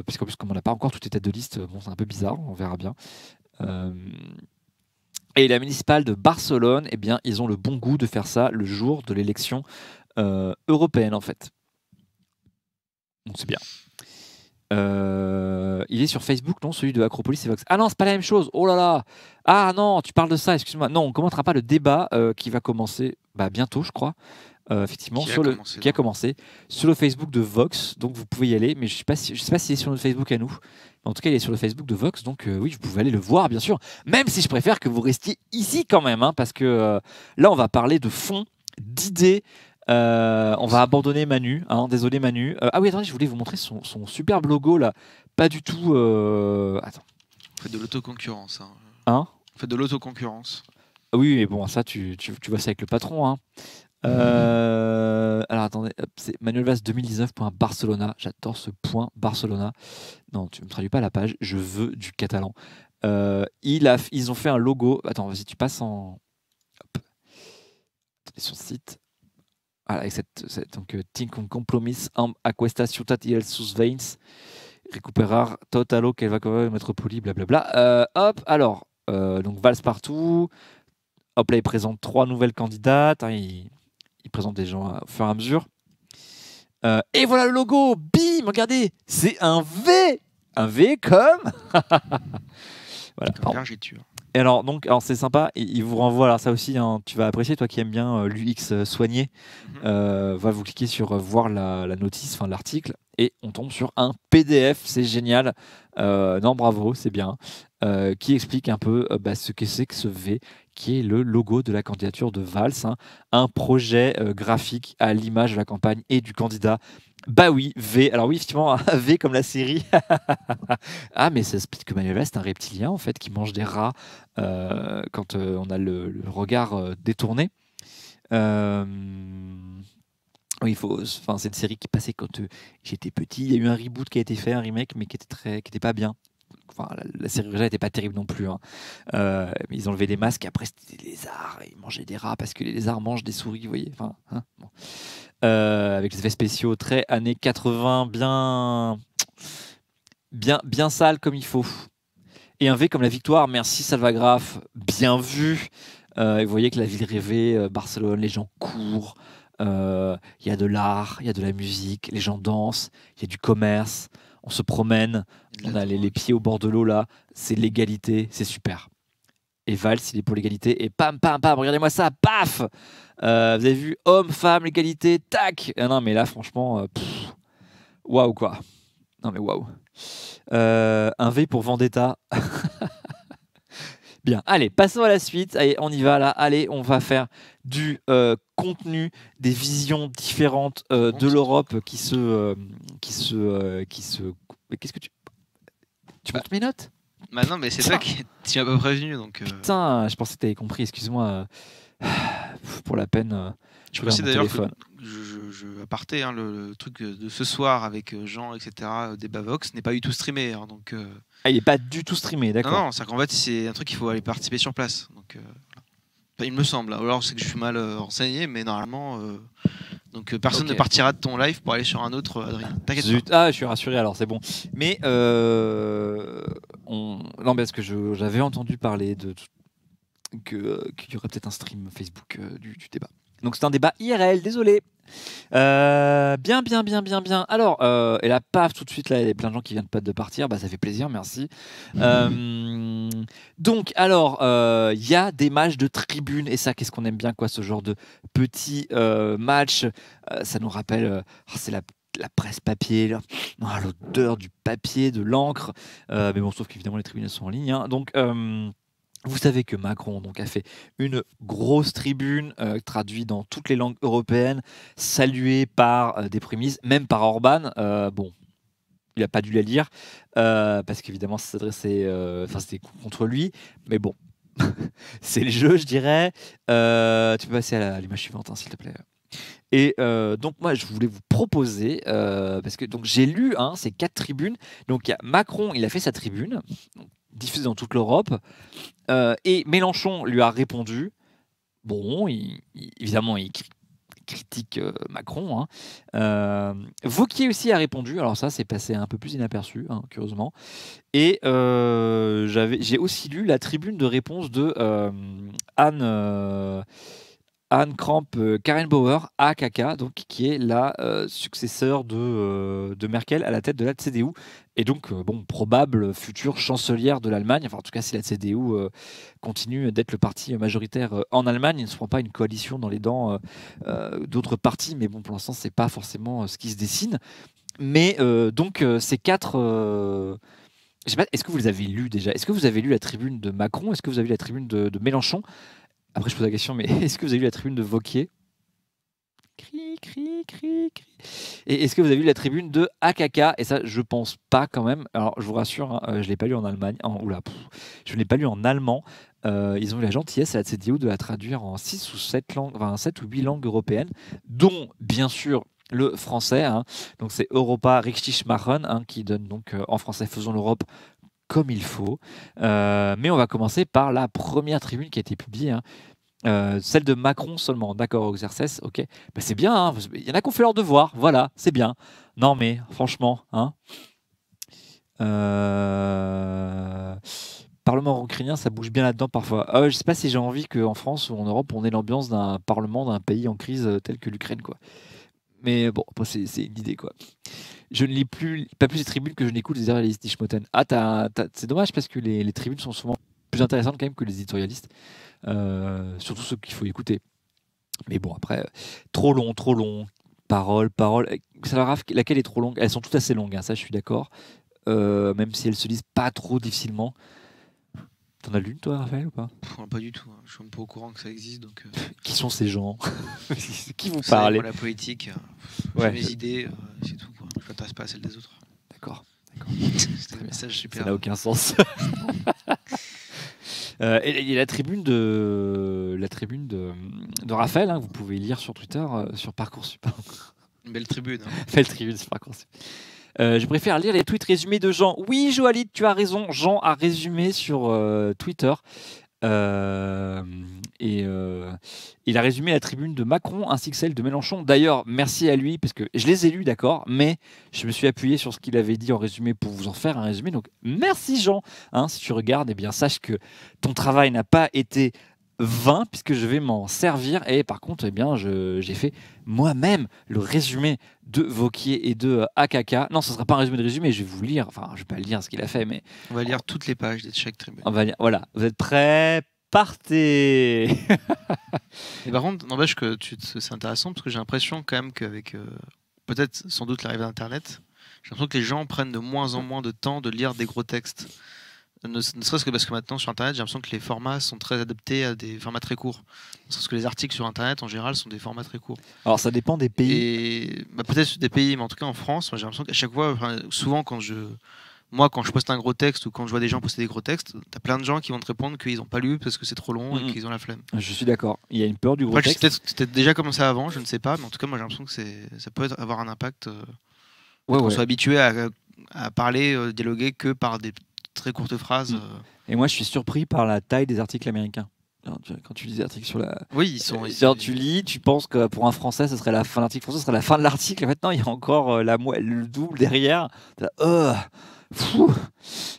Puisqu'en plus, comme on n'a pas encore toutes les têtes de liste, bon, c'est un peu bizarre. On verra bien. Et la municipale de Barcelone, eh bien, ils ont le bon goût de faire ça le jour de l'élection européenne, en fait. Donc c'est bien. Il est sur Facebook, non? Celui de Acropolis et Vox. Ah non, c'est pas la même chose. Oh là là. Ah non, tu parles de ça, excuse-moi. Non, on ne commentera pas le débat qui va commencer bientôt, je crois. Effectivement, qui a commencé sur le Facebook de Vox. Donc vous pouvez y aller, mais je ne sais pas s'il est sur notre Facebook à nous. En tout cas, il est sur le Facebook de Vox, donc oui, vous pouvez aller le voir, bien sûr. Même si je préfère que vous restiez ici quand même, hein, parce que là, on va parler de fond, d'idées. On va abandonner Manu, hein, désolé Manu. Ah oui, attendez, je voulais vous montrer son superbe logo là. Pas du tout. Attends. Faites de l'autoconcurrence. Hein? Faites de l'autoconcurrence. Oui, mais bon, ça, tu vois ça avec le patron. Hein. Alors attendez, c'est Manuel Valls 2019.Barcelona. J'adore ce point Barcelona. Non, tu me traduis pas la page. Je veux du catalan. Ils ont fait un logo. Attends, vas-y, tu passes en. Hop. Attendez, son site. Voilà, avec donc tinc un compromís amb aquesta ciutat i els seus veïns, recuperar tot que va couvrir métropoli, blablabla. Hop, alors, donc Valls partout. Hop là, il présente 3 nouvelles candidates. Hein, il présente des gens au fur et à mesure. Et voilà le logo. Bim, regardez, c'est un V. Un V comme. Voilà. Comme et alors c'est sympa, il vous renvoie, alors ça aussi, hein, tu vas apprécier, toi qui aimes bien l'UX soigné. Vous cliquez sur voir la notice, enfin l'article, et on tombe sur un PDF, c'est génial. Non, bravo, c'est bien. Qui explique un peu ce que c'est que ce V, qui est le logo de la candidature de Valls, hein, un projet graphique à l'image de la campagne et du candidat. Bah oui, V. Alors oui, effectivement, V comme la série. Ah, mais ça explique que Manuel Valls, c'est un reptilien, en fait, qui mange des rats quand on a le regard détourné. Oui, c'est une série qui passait quand j'étais petit. Il y a eu un reboot qui a été fait, un remake, mais qui était pas bien. Enfin, la série originale n'était pas terrible non plus. Hein. Ils enlevaient des masques, et après c'était des lézards, et ils mangeaient des rats parce que les lézards mangent des souris, vous voyez. Enfin, hein, bon. Avec les effets spéciaux très années 80, bien sales comme il faut. Et un V comme la victoire, merci Salvagraph, bien vu. Vous voyez que la ville rêvée, Barcelone, les gens courent. Il y a de l'art, il y a de la musique, les gens dansent, il y a du commerce, on se promène, on a les pieds au bord de l'eau là, c'est l'égalité, c'est super. Et Valls, il est pour l'égalité, et pam, pam, pam, regardez-moi ça, paf. Vous avez vu, homme, femme, l'égalité, tac. Non, mais là, franchement, waouh quoi. Non, mais waouh. Un V pour Vendetta. Bien, allez, passons à la suite. Allez, on y va là. Allez, on va faire du contenu, des visions différentes de l'Europe Mais qu'est-ce que tu montes mes notes? Bah non, mais c'est toi qui tu m'as pas prévenu, donc. Putain, je pensais que tu avais compris. Excuse-moi. Pour la peine. Je précise d'ailleurs que aparté, hein, le truc de ce soir avec Jean, etc., des Bavox n'est pas du tout streamé. Hein, donc, Ah, il n'est pas du tout streamé, d'accord. Non, c'est qu'en fait, c'est un truc qu'il faut aller participer sur place. Donc, enfin, il me semble. Alors, c'est que je suis mal renseigné, mais normalement, donc personne ne partira de ton live pour aller sur un autre, Adrien. T'inquiète pas. Ah, je suis rassuré alors, c'est bon. Mais non, parce que j'avais entendu parler qu'il y aurait peut-être un stream Facebook du débat. Donc c'est un débat IRL, désolé. Bien. Alors, et là, paf, tout de suite, là, il y a plein de gens qui viennent pas de partir. Bah, ça fait plaisir, merci. Donc, alors, il y a des matchs de tribune. Et ça, qu'est-ce qu'on aime bien, quoi, ce genre de petits matchs. Ça nous rappelle, c'est la presse papier, l'odeur du papier, de l'encre. Mais bon, sauf qu'évidemment, les tribunes sont en ligne. Hein. Donc, vous savez que Macron donc, a fait une grosse tribune traduite dans toutes les langues européennes, saluée par des prémices, même par Orban. Bon, il n'a pas dû la lire, parce qu'évidemment, ça s'adressait, c'était contre lui. Mais bon, c'est le jeu, je dirais. Tu peux passer à l'image suivante, hein, s'il te plaît. Et donc moi je voulais vous proposer parce que donc j'ai lu ces 4 tribunes. Donc il y a Macron, il a fait sa tribune diffusée dans toute l'Europe et Mélenchon lui a répondu. Bon, évidemment il critique Macron. Wauquiez aussi a répondu. Alors ça c'est passé un peu plus inaperçu, curieusement. Et j'ai aussi lu la tribune de réponse de Anne Kramp-Karrenbauer, AKK, donc, qui est la successeur de Merkel à la tête de la CDU, et donc probable future chancelière de l'Allemagne. Enfin, en tout cas, si la CDU continue d'être le parti majoritaire en Allemagne, il ne se prend pas une coalition dans les dents d'autres partis, mais bon, pour l'instant, c'est pas forcément ce qui se dessine. Mais donc, ces 4... je sais pas, est-ce que vous les avez lus déjà? Est-ce que vous avez lu la tribune de Macron? Est-ce que vous avez lu la tribune de Mélenchon? Après, je pose la question, mais est-ce que vous avez vu la tribune de Wauquiez? Cri. Et est-ce que vous avez vu la tribune de AKK? Et ça, je pense pas quand même. Alors, je vous rassure, je l'ai pas lu en Allemagne. Je ne l'ai pas lu en allemand. Ils ont eu la gentillesse à la CDU de la traduire en 6 ou 7 langues, enfin 7 ou 8 langues européennes, dont, bien sûr, le français. Donc, c'est Europa richtig machen, qui donne donc en français Faisons l'Europe comme il faut. Mais on va commencer par la première tribune qui a été publiée, celle de Macron seulement. D'accord, Exercice, ok. Bah, c'est bien, il y en a qui ont fait leur devoir, voilà, c'est bien. Non mais, franchement, Parlement ukrainien, ça bouge bien là-dedans parfois. Je sais pas si j'ai envie qu'en France ou en Europe, on ait l'ambiance d'un parlement d'un pays en crise tel que l'Ukraine, quoi. Mais bon, c'est une idée, quoi. Je ne lis pas plus les tribunes que je n'écoute les éditorialistes, dit Schmoten. C'est dommage parce que les tribunes sont souvent plus intéressantes quand même que les éditorialistes. Surtout ceux qu'il faut écouter. Mais bon, après, trop long. Parole. Laquelle est trop longue? Elles sont toutes assez longues, ça je suis d'accord. Même si elles se lisent pas trop difficilement. T'en as lu, toi, Raphaël, ou pas? Pas du tout. Je suis même pas au courant que ça existe. Donc, Qui sont ces gens? Qui vous parlez? La politique, j'ai mes idées, c'est tout. Quoi. Je m'intéresse pas à celles des autres. D'accord. C'était un message super. Ça n'a aucun sens. Et la tribune de Raphaël, vous pouvez lire sur Twitter, sur Parcoursup. Une belle tribune. Belle tribune sur Parcoursup. Je préfère lire les tweets résumés de Jean. Oui, Joalit, tu as raison. Jean a résumé sur Twitter. Il a résumé la tribune de Macron ainsi que celle de Mélenchon. D'ailleurs, merci à lui, parce que je les ai lus, d'accord, mais je me suis appuyé sur ce qu'il avait dit en résumé pour vous en faire un résumé. Donc, merci Jean. Si tu regardes, eh bien, sache que ton travail n'a pas été vain, puisque je vais m'en servir. Et par contre, eh bien, j'ai fait moi-même le résumé de Wauquiez et de AKK. Non, ce ne sera pas un résumé de résumé, je vais vous lire. Enfin, je ne vais pas lire ce qu'il a fait, mais... On va lire toutes les pages de chaque tribune. On va lire, voilà, vous êtes prêts? Partez. Et par contre, n'empêche que c'est intéressant, parce que j'ai l'impression quand même qu'avec peut-être sans doute l'arrivée d'Internet, j'ai l'impression que les gens prennent de moins en moins de temps de lire des gros textes. Ne serait-ce que parce que maintenant sur Internet, j'ai l'impression que les formats sont très adaptés à des formats très courts. Ne serait-ce que les articles sur Internet en général sont des formats très courts. Alors ça dépend des pays. Et peut-être des pays, mais en tout cas en France, moi, j'ai l'impression qu'à chaque fois, souvent quand je poste un gros texte ou quand je vois des gens poster des gros textes, t'as plein de gens qui vont te répondre qu'ils n'ont pas lu parce que c'est trop long et qu'ils ont la flemme. Je suis d'accord. Il y a une peur du gros Après, texte. c'était déjà commencé avant, je ne sais pas, mais en tout cas, moi j'ai l'impression que ça peut avoir un impact. On soit habitué à parler, dialoguer que par des très courtes phrases. Et moi, je suis surpris par la taille des articles américains. Quand tu lis des articles sur la. Oui, ils sont. Tu lis, tu penses que pour un Français, ce serait la fin de l'article français, ce serait la fin de l'article. Maintenant, il y a encore le double derrière. Fou.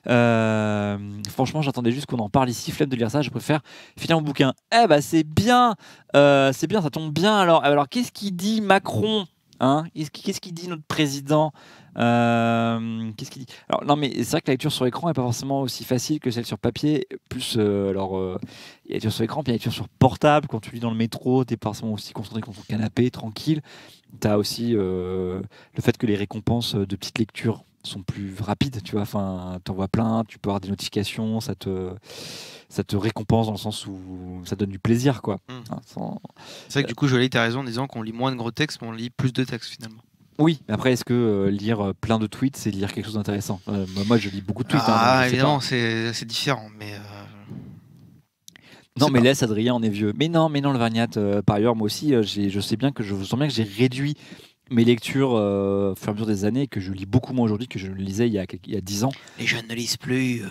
Franchement, j'attendais juste qu'on en parle ici. Flemme de lire ça. Je préfère finir mon bouquin. C'est bien. C'est bien, ça tombe bien. Alors qu'est-ce qu'il dit Macron, hein? Qu'est-ce qu'il dit notre président? Qu'est-ce qu'il dit? Alors non, mais c'est vrai que la lecture sur écran est pas forcément aussi facile que celle sur papier. Plus il y a la lecture sur écran, puis il y a la lecture sur portable. Quand tu lis dans le métro, t'es pas forcément aussi concentré sur ton canapé, tranquille. T'as aussi le fait que les récompenses de petites lectures sont plus rapides, tu vois. Enfin, t'en vois plein, tu peux avoir des notifications, ça te récompense dans le sens où ça donne du plaisir, quoi. C'est vrai que du coup, Jolie, t'as raison en disant qu'on lit moins de gros textes, mais on lit plus de textes finalement. Oui, après, est-ce que lire plein de tweets, c'est lire quelque chose d'intéressant? Moi, je lis beaucoup de tweets. Évidemment, c'est différent, mais. Non, mais laisse Adrien, on est vieux. Mais non, le Vagnat, par ailleurs, moi aussi, je sais bien que je sens bien que j'ai réduit mes lectures au fur et à mesure des années, que je lis beaucoup moins aujourd'hui que je le lisais il y a 10 ans. Les jeunes ne lisent plus.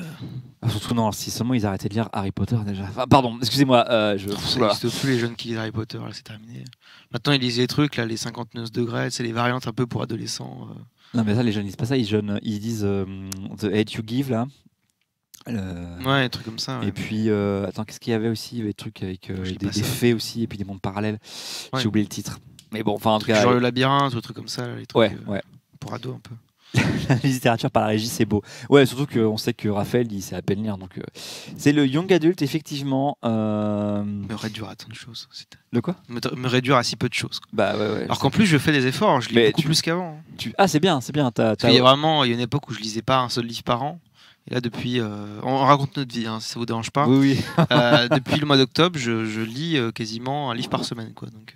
Surtout, non, si seulement ils arrêtaient de lire Harry Potter déjà. Enfin, pardon, excusez-moi. Ça n'existe plus les jeunes qui lisent Harry Potter, là, c'est terminé. Maintenant, ils lisent les trucs, là, les 59 degrés, c'est les variantes un peu pour adolescents. Non, mais ça, les jeunes lisent pas ça. Ils disent The Hate You Give, là. Ouais, des trucs comme ça. Ouais. Et puis, attends, qu'est-ce qu'il y avait aussi? Il y avait des trucs avec des fées aussi, et puis des mondes parallèles. Ouais. J'ai oublié le titre. Mais bon, enfin, en tout cas. Genre le labyrinthe, ou des trucs comme ça. Les trucs, ouais. Pour ados un peu. La littérature par la régie, c'est beau. Ouais, surtout qu'on sait que Raphaël, il sait à peine lire. Donc, c'est le young adulte, effectivement. Me réduire à tant de choses. De quoi? Me réduire à si peu de choses. Bah ouais. Alors qu'en plus, je fais des efforts. Je lis beaucoup plus qu'avant. Ah, c'est bien. Il y a une époque où je lisais pas un seul livre par an. Et là, depuis. On raconte notre vie, hein, si ça vous dérange pas. Oui. Depuis le mois d'octobre, je lis quasiment un livre par semaine. Quoi, donc,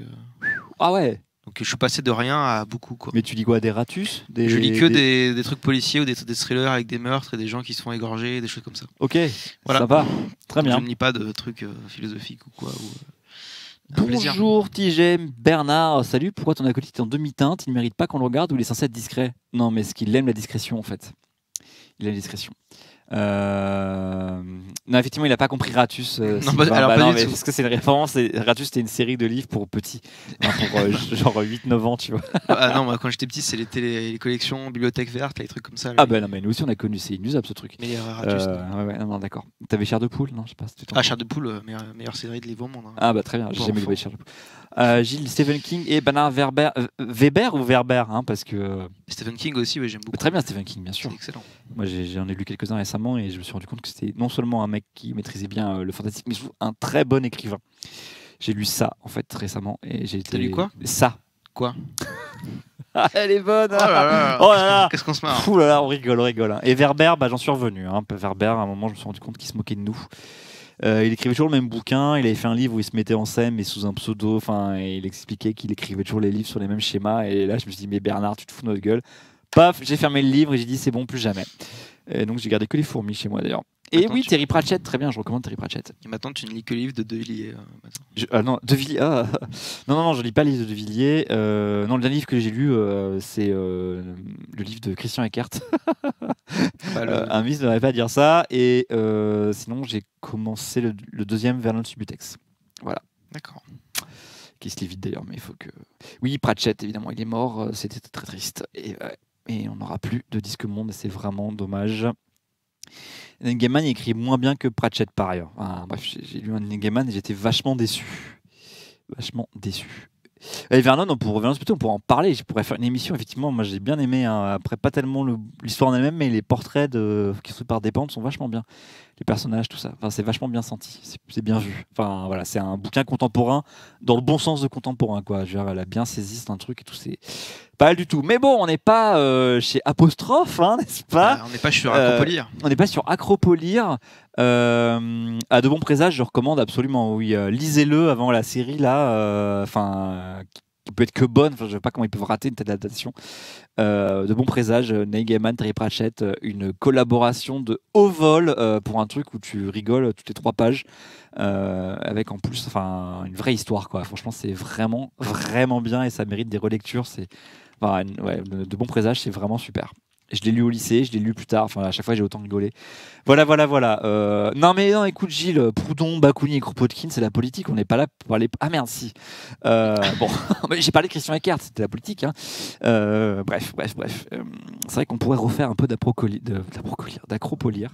ah ouais. Donc je suis passé de rien à beaucoup. Quoi. Mais tu lis quoi? Des ratus? Je lis que des trucs policiers ou des thrillers avec des meurtres et des gens qui se font égorger, des choses comme ça. Ok, voilà. Ça va. Très bien. Je ne lis pas de trucs philosophiques ou quoi. Bonjour TGM Bernard, salut, pourquoi ton acolyte est en demi-teinte? Il ne mérite pas qu'on le regarde ou il est censé être discret? Non, mais est-ce qu'il aime la discrétion en fait? Il aime la discrétion. Non, effectivement, il n'a pas compris Ratus. Parce que c'est une référence. Ratus, c'était une série de livres pour petits, pour genre 8-9 ans, tu vois. Non, moi, quand j'étais petit, c'est les collections bibliothèque verte, les trucs comme ça. Ah non, mais nous aussi, on a connu, c'est inusable ce truc. Mais Ratus. Non, d'accord. T'avais Chair de Poule? Non, je sais pas. Chair de Poule, meilleure série de livres au monde. Hein. Ah, très bien, j'ai jamais lu Chair de Poule. Gilles, Stephen King et Bernard Weber ou Werber, hein, parce que. Stephen King aussi, j'aime beaucoup. Très bien, Stephen King, bien sûr. C'est excellent. Moi, j'en ai lu quelques-uns récemment et je me suis rendu compte que c'était non seulement un mec qui maîtrisait bien le fantastique, mais surtout un très bon écrivain. J'ai lu ça, en fait, récemment. T'as lu quoi? Ça. Quoi? Elle est bonne. Oh là là. Qu'est-ce qu'on se marre? Ouh là là, on rigole. Hein. Et Werber, j'en suis revenu. Hein. Werber, à un moment, je me suis rendu compte qu'il se moquait de nous. Il écrivait toujours le même bouquin. Il avait fait un livre où il se mettait en scène, mais sous un pseudo. Enfin, il expliquait qu'il écrivait toujours les livres sur les mêmes schémas. Et là, je me suis dit, mais Bernard, tu te fous de notre gueule. Paf, j'ai fermé le livre et j'ai dit, c'est bon, plus jamais. Et donc, j'ai gardé que les fourmis chez moi, d'ailleurs. Et oui, Terry Pratchett, très bien, je recommande Terry Pratchett. Et maintenant, tu ne lis que le livre de De Villiers. Non, De Villiers. Non, je lis pas le livre de De Villiers. Non, le dernier livre que j'ai lu, c'est le livre de Christian Eckert. Un ministre ne devrait pas dire ça. Et sinon, j'ai commencé le deuxième Vernon Subutex. Voilà. D'accord. Qui se lit vite d'ailleurs, mais il faut que. Oui, Pratchett, évidemment, il est mort. C'était très triste. Et on n'aura plus de Disque Monde, et c'est vraiment dommage. Neil Gaiman écrit moins bien que Pratchett par ailleurs. Bref, j'ai lu un Neil Gaiman et j'étais vachement déçu. Et Vernon, on pourrait en parler. Je pourrais faire une émission, effectivement. Moi, j'ai bien aimé. Après, pas tellement l'histoire en elle-même, mais les portraits qui sont par des pentes sont vachement bien. les personnages, tout ça. Enfin, c'est vachement bien senti, c'est bien vu. Enfin, voilà, c'est un bouquin contemporain dans le bon sens de contemporain, quoi. Je veux dire, elle a bien saisi, c'est un truc et tout, c'est pas mal du tout. Mais bon, on n'est pas chez Apostrophe, hein, n'est-ce pas? On n'est pas sur Acropolir. On n'est pas sur Acropolir. À de bons présages, je recommande absolument. Oui, lisez-le avant la série là. Enfin, qui peut être que bonne. Enfin, je ne sais pas comment ils peuvent rater une telle adaptation. De bons présages, Neil Gaiman, Terry Pratchett, une collaboration de haut vol pour un truc où tu rigoles toutes les 3 pages, avec en plus, enfin, une vraie histoire, quoi. Franchement, c'est vraiment, vraiment bien et ça mérite des relectures. C'est, enfin, ouais, de bons présages, c'est vraiment super. Je l'ai lu au lycée, je l'ai lu plus tard. Enfin, à chaque fois, j'ai autant rigolé. Voilà. Non, mais non, écoute, Gilles, Proudhon, Bakounine et Kropotkin, c'est la politique. On n'est pas là pour parler. Ah merde, si. Bon, j'ai parlé de Christian Eckert, c'était la politique. Hein. Bref. C'est vrai qu'on pourrait refaire un peu d'Acropolir.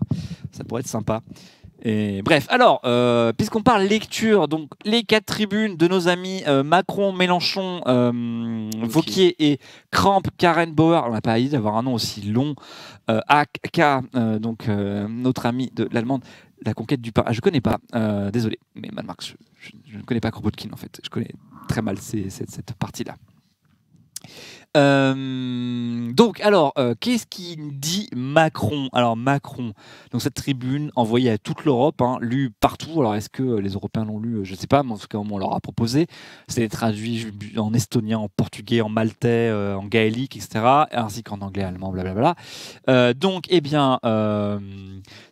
Ça pourrait être sympa. Et bref, alors, puisqu'on parle lecture, donc les 4 tribunes de nos amis Macron, Mélenchon, Wauquiez et Kramp, Karen Bauer, on n'a pas idée d'avoir un nom aussi long, AK, donc notre ami de l'allemande, la conquête du pain. Ah, je connais pas, désolé, mais Mad Marx, je ne connais pas Kropotkin en fait, je connais très mal cette partie-là. Donc, alors, qu'est-ce qu'il dit Macron? Alors, Macron, donc cette tribune envoyée à toute l'Europe, hein, lue partout. Alors, est-ce que les Européens l'ont lu? Je ne sais pas, mais en tout cas, on leur a proposé. C'est traduit en estonien, en portugais, en maltais, en gaélique, etc., ainsi qu'en anglais, allemand, blablabla. Donc, eh bien,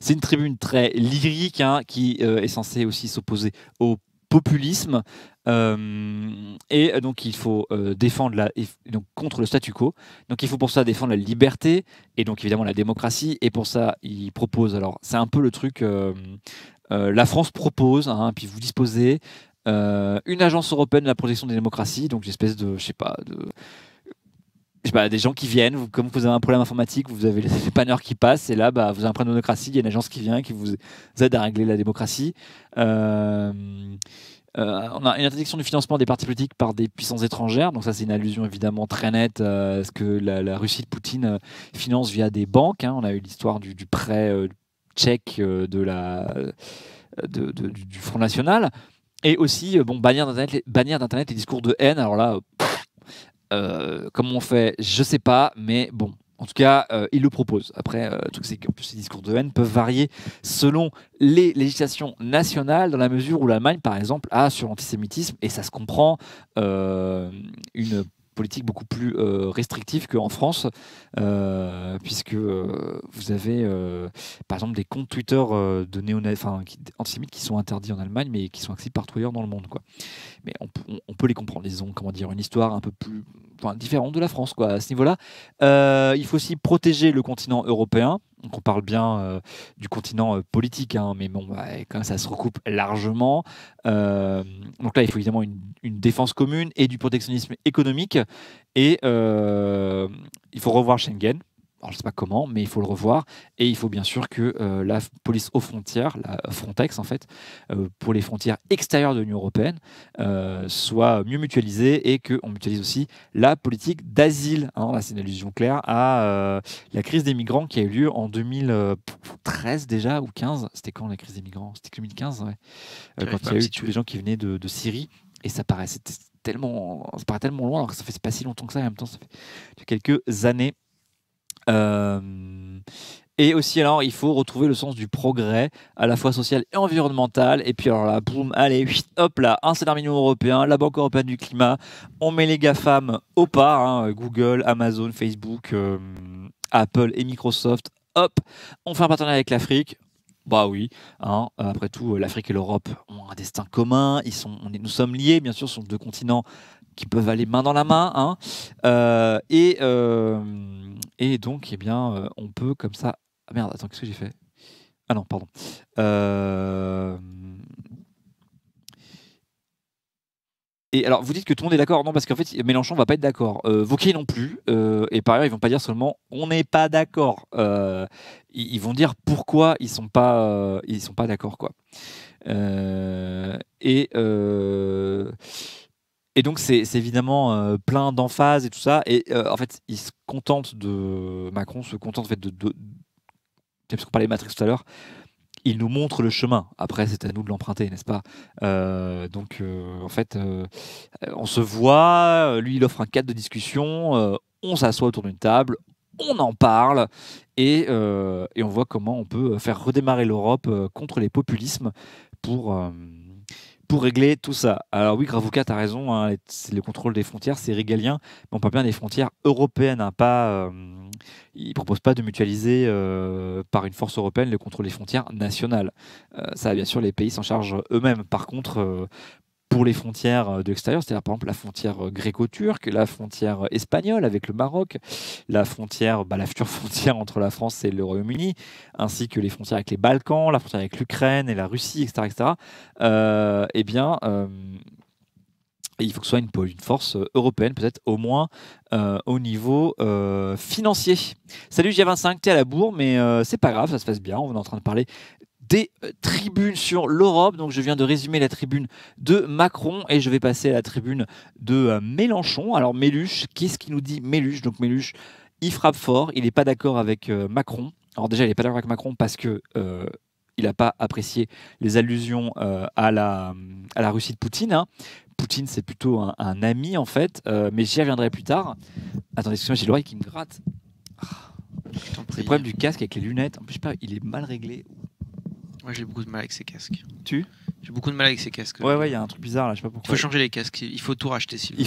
c'est une tribune très lyrique, hein, qui est censée aussi s'opposer au populisme. Et donc il faut défendre donc, contre le statu quo. Donc il faut pour ça défendre la liberté et donc évidemment la démocratie. Et pour ça, il propose. Alors c'est un peu le truc. La France propose, hein, puis vous disposez une agence européenne de la protection des démocraties. Donc une espèce de, je sais pas, des gens qui viennent, comme vous avez un problème informatique, vous avez les panneurs qui passent, et là, vous avez un problème de démocratie, il y a une agence qui vient et qui vous aide à régler la démocratie. On a une interdiction du financement des partis politiques par des puissances étrangères, donc ça c'est une allusion évidemment très nette à ce que la Russie de Poutine finance via des banques. Hein. On a eu l'histoire du prêt tchèque du Front National, et aussi bannir d'Internet les discours de haine. Alors là, comment on fait, je sais pas, mais bon. En tout cas, il le propose. Après, le truc, c'est qu'en plus, ces discours de haine peuvent varier selon les législations nationales, dans la mesure où l'Allemagne, par exemple, a sur l'antisémitisme, et ça se comprend, une politique beaucoup plus restrictive qu'en France, puisque vous avez, par exemple, des comptes Twitter antisémites qui sont interdits en Allemagne, mais qui sont accessibles partout ailleurs dans le monde, quoi. Mais on peut les comprendre. Ils ont, comment dire, une histoire un peu plus différente de la France, quoi, à ce niveau-là. Il faut aussi protéger le continent européen. Donc on parle bien du continent politique, hein, mais bon, quand même, ça se recoupe largement. Donc là, il faut évidemment une défense commune et du protectionnisme économique. Et il faut revoir Schengen. Alors, je ne sais pas comment, mais il faut le revoir. Et il faut bien sûr que la police aux frontières, la Frontex en fait, pour les frontières extérieures de l'Union européenne, soit mieux mutualisée et qu'on mutualise aussi la politique d'asile. Hein. Là, c'est une allusion claire à la crise des migrants qui a eu lieu en 2013 déjà, ou 15. C'était quand la crise des migrants? C'était 2015, ouais. Quand il y a eu tous les gens qui venaient de Syrie. Et ça paraît tellement loin, alors que ça fait pas si longtemps que ça, et en même temps, ça fait quelques années. Et aussi, alors, il faut retrouver le sens du progrès, à la fois social et environnemental. Et puis, alors là, boum, allez, hop là, un salaire minimum européen, la Banque européenne du climat. On met les GAFAM au pas, hein, Google, Amazon, Facebook, Apple et Microsoft. Hop, on fait un partenariat avec l'Afrique. Bah oui, hein, après tout, l'Afrique et l'Europe ont un destin commun. Nous sommes liés, bien sûr, sur 2 continents qui peuvent aller main dans la main. Hein. Et donc, eh bien, on peut comme ça... Ah merde, attends, qu'est-ce que j'ai fait? Ah non, pardon. Et alors, vous dites que tout le monde est d'accord? Non, parce qu'en fait, Mélenchon va pas être d'accord. Wauquiez non plus. Et par ailleurs, ils vont pas dire seulement on n'est pas d'accord. Ils vont dire pourquoi ils sont pas d'accord, quoi. Et donc, c'est évidemment plein d'emphase et tout ça. Et en fait, Macron se contente en fait, parce qu'on parlait de Matrix tout à l'heure, il nous montre le chemin. Après, c'est à nous de l'emprunter, n'est-ce pas? En fait, on se voit, lui, il offre un cadre de discussion, on s'assoit autour d'une table, on en parle, et on voit comment on peut faire redémarrer l'Europe contre les populismes pour régler tout ça. Alors oui, Gravouka, tu as raison, hein, le contrôle des frontières, c'est régalien, mais on parle bien des frontières européennes, hein, pas... il ne propose pas de mutualiser par une force européenne le contrôle des frontières nationales. Ça, bien sûr, les pays s'en chargent eux-mêmes. Par contre, pour les frontières de l'extérieur, c'est-à-dire par exemple la frontière gréco-turque, la frontière espagnole avec le Maroc, la future frontière entre la France et le Royaume-Uni, ainsi que les frontières avec les Balkans, la frontière avec l'Ukraine et la Russie, etc., il faut que ce soit une force européenne, peut-être au moins au niveau financier. Salut G25, t'es à la bourre, mais c'est pas grave, ça se passe bien. On est en train de parler des tribunes sur l'Europe. Donc je viens de résumer la tribune de Macron et je vais passer à la tribune de Mélenchon. Alors Méluche, qu'est-ce qu'il nous dit Méluche? Donc Méluche, il frappe fort, il n'est pas d'accord avec Macron. Alors déjà, il n'est pas d'accord avec Macron parce que il n'a pas apprécié les allusions à la Russie de Poutine. Hein. Poutine, c'est plutôt un ami en fait, mais j'y reviendrai plus tard. Attendez, excusez-moi, j'ai l'oreille qui me gratte. C'est le problème du casque avec les lunettes. En plus, je sais pas, il est mal réglé. Moi, j'ai beaucoup de mal avec ces casques. J'ai beaucoup de mal avec ces casques. Ouais, il y a un truc bizarre là, je sais pas pourquoi. Il faut changer les casques, il faut tout racheter, Sylvain.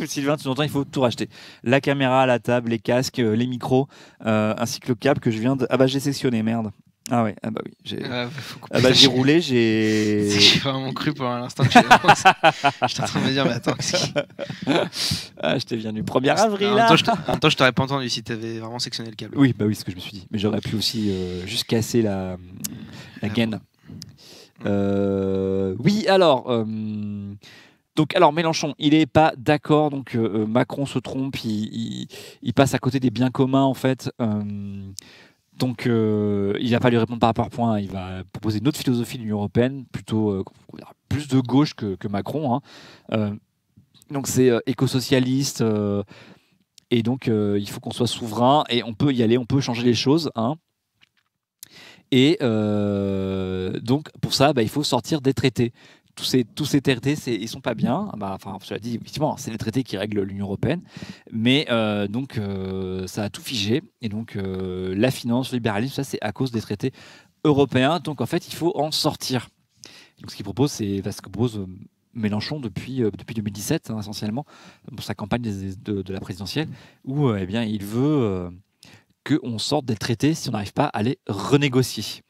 Sylvain, tu entends, il faut tout racheter. La caméra, la table, les casques, les micros, ainsi que le câble que je viens de... Ah bah j'ai sectionné, merde. Ah ouais, ah bah oui. J'ai roulé, j'ai... J'ai vraiment cru pendant l'instant que j'étais en train de me dire, mais attends, qu'est-ce je t'ai venu 1er avril là. En même temps, je t'aurais pas entendu si t'avais vraiment sectionné le câble. Oui, c'est ce que je me suis dit. Mais j'aurais pu aussi juste casser la gaine. Oui, alors... Donc, alors Mélenchon, il n'est pas d'accord. Donc Macron se trompe, il passe à côté des biens communs en fait. Donc, il va pas lui répondre par PowerPoint. Il va proposer une autre philosophie de l'Union européenne, plutôt plus de gauche que Macron. Hein. Donc, c'est éco-socialiste. Et donc, il faut qu'on soit souverain. Et on peut y aller, on peut changer les choses. Hein. Et donc, pour ça, il faut sortir des traités. Tous ces traités, ils sont pas bien. Cela dit, effectivement, c'est les traités qui règlent l'Union européenne, mais ça a tout figé. Et donc, la finance, le libéralisme, ça, c'est à cause des traités européens. Donc, en fait, il faut en sortir. Donc, ce qu'il propose, c'est ce que propose Mélenchon depuis 2017, hein, essentiellement, pour sa campagne de la présidentielle, où il veut qu'on sorte des traités si on n'arrive pas à les renégocier.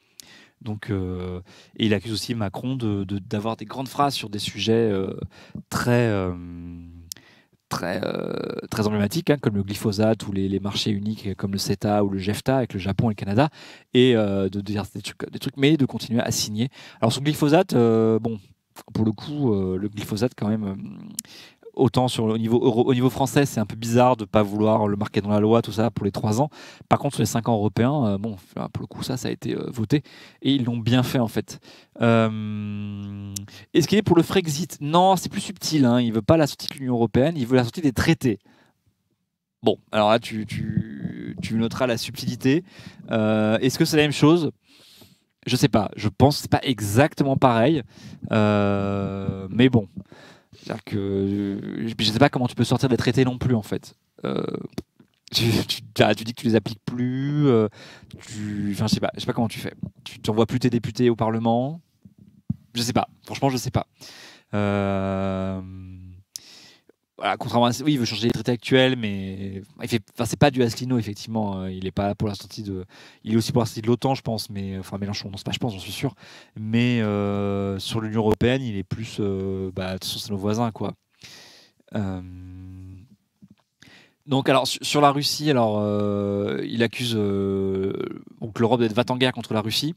Donc, et il accuse aussi Macron d'avoir des grandes phrases sur des sujets très emblématiques, hein, comme le glyphosate ou les marchés uniques comme le CETA ou le JEFTA avec le Japon et le Canada, et de dire des trucs, mais de continuer à signer. Alors sur le glyphosate, pour le coup, le glyphosate quand même... Autant au niveau français, c'est un peu bizarre de ne pas vouloir le marquer dans la loi, tout ça, pour les 3 ans. Par contre, sur les 5 ans européens, pour le coup, ça a été voté. Et ils l'ont bien fait, en fait. Est-ce qu'il est pour le Frexit? Non, c'est plus subtil. Hein. Il ne veut pas la sortie de l'Union européenne, il veut la sortie des traités. Bon, alors là, tu noteras la subtilité. Est-ce que c'est la même chose? Je ne sais pas. Je pense que ce n'est pas exactement pareil. Mais bon... C'est-à-dire que je ne sais pas comment tu peux sortir des traités non plus en fait. Tu dis que tu les appliques plus. Je sais pas comment tu fais. Tu n'envoies plus tes députés au Parlement. Je sais pas. Franchement, je sais pas. Voilà, contrairement à... Oui, il veut changer les traités actuels, mais c'est pas du Asselineau, effectivement. Il est pas pour la sortie de... Il est aussi pour la sortie de l'OTAN, je pense, mais Mélenchon, non, c'est pas, je pense, j'en suis sûr. Mais sur l'Union européenne, il est plus... de toute façon, c'est nos voisins, quoi. Donc, alors, sur la Russie, il accuse donc l'Europe d'être va en guerre contre la Russie.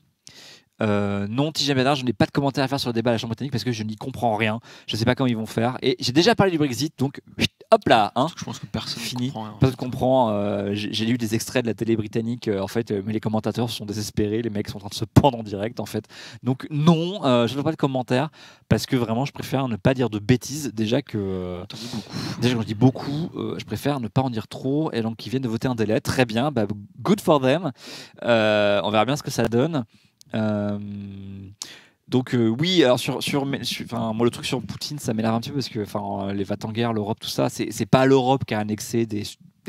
Non, TJ Ménard, je n'ai pas de commentaire à faire sur le débat à la Chambre britannique parce que je n'y comprends rien. Je ne sais pas comment ils vont faire. Et j'ai déjà parlé du Brexit, donc hop là. Hein, je pense que personne fini. comprend. Personne comprend. J'ai lu des extraits de la télé britannique, mais les commentateurs sont désespérés. Les mecs sont en train de se pendre en direct, en fait. Donc non, je ne veux pas de commentaire parce que vraiment, je préfère ne pas dire de bêtises. Déjà que quand je dis beaucoup, je préfère ne pas en dire trop. Et donc, ils viennent de voter un délai. Très bien, good for them. On verra bien ce que ça donne. Donc oui, alors moi le truc sur Poutine, ça m'énerve un petit peu parce que les va-t-en-guerre, l'Europe, tout ça, c'est pas l'Europe qui a annexé des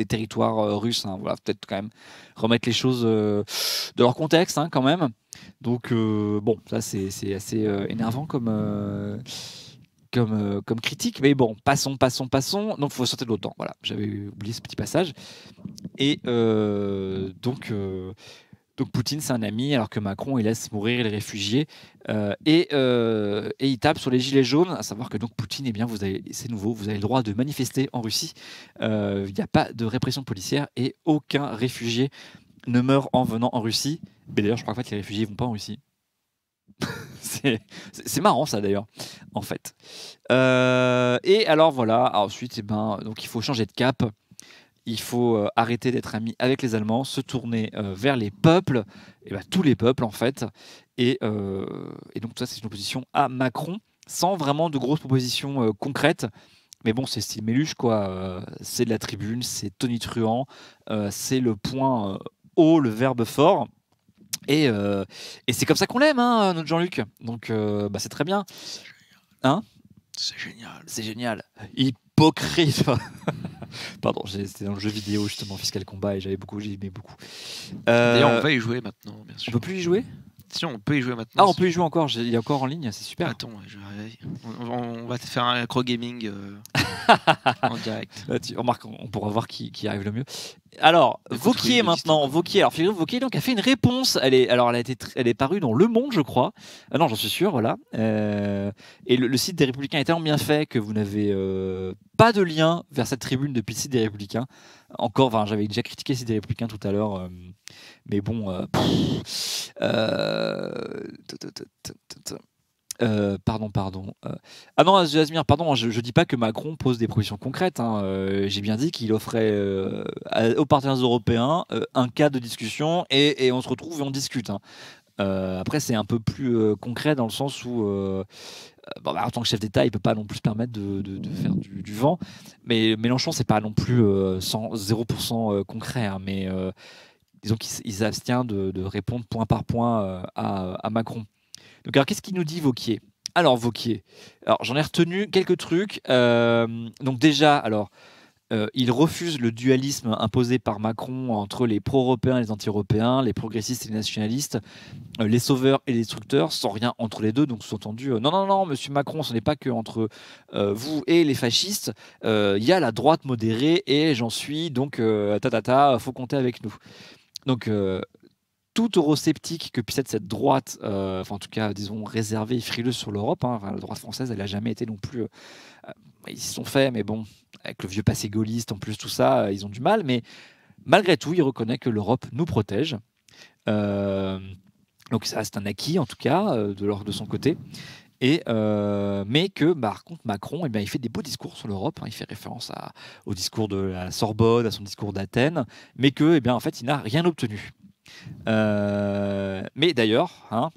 territoires russes. Hein. Voilà, peut-être quand même remettre les choses de leur contexte, hein, quand même. Donc bon, ça c'est assez énervant comme critique, mais bon, passons. Donc, il faut sortir de l'OTAN. Voilà, j'avais oublié ce petit passage. Et donc Poutine, c'est un ami, alors que Macron, il laisse mourir les réfugiés. Et il tape sur les gilets jaunes, à savoir que donc Poutine, eh bien, c'est nouveau, vous avez le droit de manifester en Russie. Il n'y a pas de répression policière et aucun réfugié ne meurt en venant en Russie. Mais d'ailleurs, je crois qu'en fait, les réfugiés ne vont pas en Russie. C'est marrant ça d'ailleurs, en fait. Et alors voilà, ensuite, donc il faut changer de cap. Il faut arrêter d'être ami avec les Allemands, se tourner vers les peuples, et tous les peuples en fait. Et donc ça, c'est une opposition à Macron, sans vraiment de grosses propositions concrètes. Mais bon, c'est style Méluche, quoi. C'est de la tribune, c'est tonitruant, c'est le point haut, le verbe fort. Et c'est comme ça qu'on l'aime, hein, notre Jean-Luc. Donc c'est très bien. Hein ? C'est génial. C'est génial. Hypocrite. Pardon, c'était dans le jeu vidéo justement Fiscal Combat et j'aimais beaucoup. D'ailleurs, on va y jouer maintenant, bien sûr. On peut plus y jouer ? Si, on peut y jouer maintenant. Ah, on peut y jouer encore. Il est encore en ligne, c'est super. Attends, on va te faire un accro gaming en direct. On pourra voir qui arrive le mieux. Alors, Vauquier maintenant. Vauquier. Alors, figurez-vous, Vauquier donc a fait une réponse. Elle est parue dans Le Monde, je crois. Non, j'en suis sûr, voilà. Et le site des Républicains est tellement bien fait que vous n'avez pas de lien vers cette tribune depuis le site des Républicains. Encore, j'avais déjà critiqué le site des Républicains tout à l'heure. Mais bon. Pardon. Ah non, Jasmine, pardon, je dis pas que Macron pose des propositions concrètes. Hein. J'ai bien dit qu'il offrait aux partenaires européens un cas de discussion et on se retrouve et on discute. Hein. Après, c'est un peu plus concret dans le sens où, en tant que chef d'État, il peut pas non plus se permettre de faire du vent. Mais Mélenchon, c'est pas non plus 0% concret. Hein, mais disons qu'il s'abstient de répondre point par point à Macron. Donc, alors, qu'est-ce qu'il nous dit, Vauquier ? Alors, Vauquier, j'en ai retenu quelques trucs. Donc, déjà, il refuse le dualisme imposé par Macron entre les pro-européens et les anti-européens, les progressistes et les nationalistes, les sauveurs et les destructeurs, sans rien entre les deux. Donc, sous-entendu, non, monsieur Macron, ce n'est pas que entre vous et les fascistes. Il y a la droite modérée et j'en suis, donc, faut compter avec nous. Donc, tout eurosceptique que puisse être cette droite, en tout cas, disons, réservée et frileuse sur l'Europe, hein, la droite française, elle n'a jamais été non plus... ils s'y sont faits, mais bon, avec le vieux passé gaulliste, en plus, tout ça, ils ont du mal. Mais malgré tout, il reconnaît que l'Europe nous protège. Donc ça, c'est un acquis, en tout cas, de son côté. Mais que, par contre, Macron, il fait des beaux discours sur l'Europe. Hein, il fait référence au discours de la Sorbonne, à son discours d'Athènes, mais que, en fait, il n'a rien obtenu. Mais d'ailleurs, hein,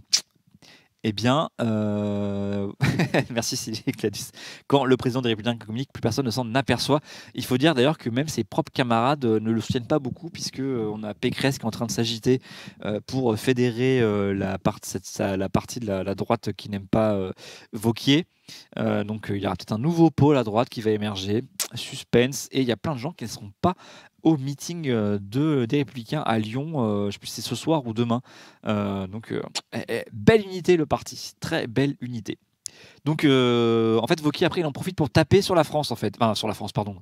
merci Sylvie Cladus. Quand le président des Républicains communique, plus personne ne s'en aperçoit. Il faut dire d'ailleurs que même ses propres camarades ne le soutiennent pas beaucoup, puisque on a Pécresse qui est en train de s'agiter pour fédérer la partie de la droite qui n'aime pas Vauquier. Donc il y aura peut-être un nouveau pôle à droite qui va émerger. Suspense. Et il y a plein de gens qui ne seront pas au meeting des Républicains à Lyon, je ne sais plus si c'est ce soir ou demain. Donc, belle unité le parti, très belle unité. Donc, en fait, Vauquier, après, il en profite pour taper sur la France, en fait. Enfin, sur la France, pardon,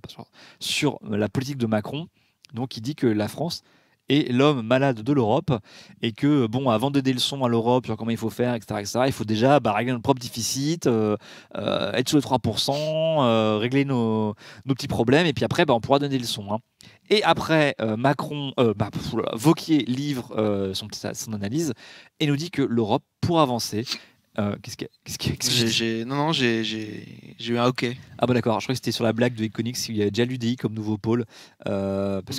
sur la politique de Macron. Donc, il dit que la France est l'homme malade de l'Europe et que, bon, avant de donner des leçons à l'Europe sur comment il faut faire, etc., il faut déjà régler notre propre déficit, être sous les 3%, régler nos petits problèmes, et puis après, on pourra donner des leçons. Hein. Et après, Vauquier livre son analyse et nous dit que l'Europe, pour avancer, j'ai eu un OK. Ah bah d'accord, je crois que c'était sur la blague de Econix, il y a déjà l'UDI comme nouveau pôle. Donc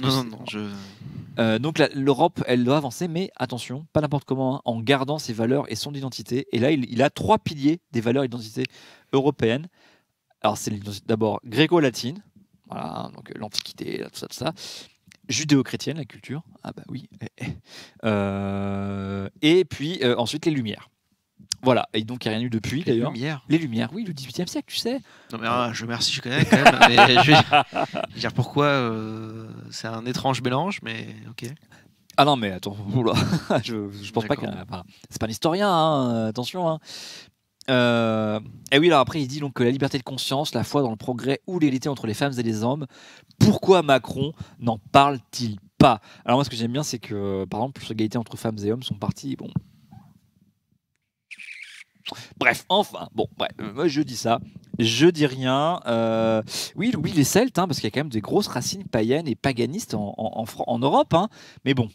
l'Europe, elle doit avancer, mais attention, pas n'importe comment, hein, en gardant ses valeurs et son identité. Et là, il a 3 piliers des valeurs et d'identité européennes. Alors c'est d'abord gréco-latine, voilà, donc l'Antiquité, tout ça. judéo-chrétienne, la culture. Ah bah oui. Et puis ensuite les Lumières. Voilà, et donc il n'y a rien eu depuis Les d'ailleurs. Lumières. Les Lumières, oui, le 18e siècle, tu sais. Non mais je connais quand même. Mais je vais dire pourquoi c'est un étrange mélange, mais ok. Ah non, mais attends, oula, je pense pas que. Enfin, c'est pas un historien, hein, attention. Hein. Et oui, alors après, il dit donc que la liberté de conscience, la foi dans le progrès ou l'égalité entre les femmes et les hommes. Pourquoi Macron n'en parle-t-il pas? Alors moi, ce que j'aime bien, c'est que, par exemple, sur l'égalité entre femmes et hommes, son parti, bon. Bref, enfin, bon, bref, moi je dis ça, je dis rien. Oui, les Celtes, hein, parce qu'il y a quand même des grosses racines païennes et paganistes en Europe, hein, mais bon.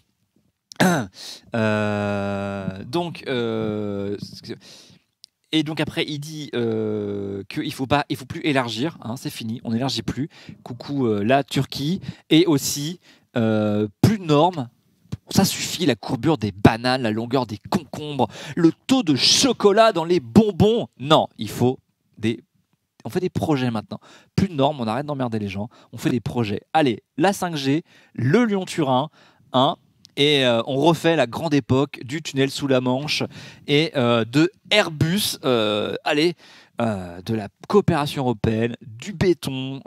Et donc après, il dit qu'il faut plus élargir, hein, c'est fini, on n'élargit plus. Coucou la Turquie, et aussi plus de normes. Ça suffit, la courbure des bananes, la longueur des concombres, le taux de chocolat dans les bonbons. Non, on fait des projets maintenant. Plus de normes, on arrête d'emmerder les gens, on fait des projets. Allez, la 5G, le Lyon-Turin, hein, et on refait la grande époque du tunnel sous la Manche et de Airbus, de la coopération européenne, du béton,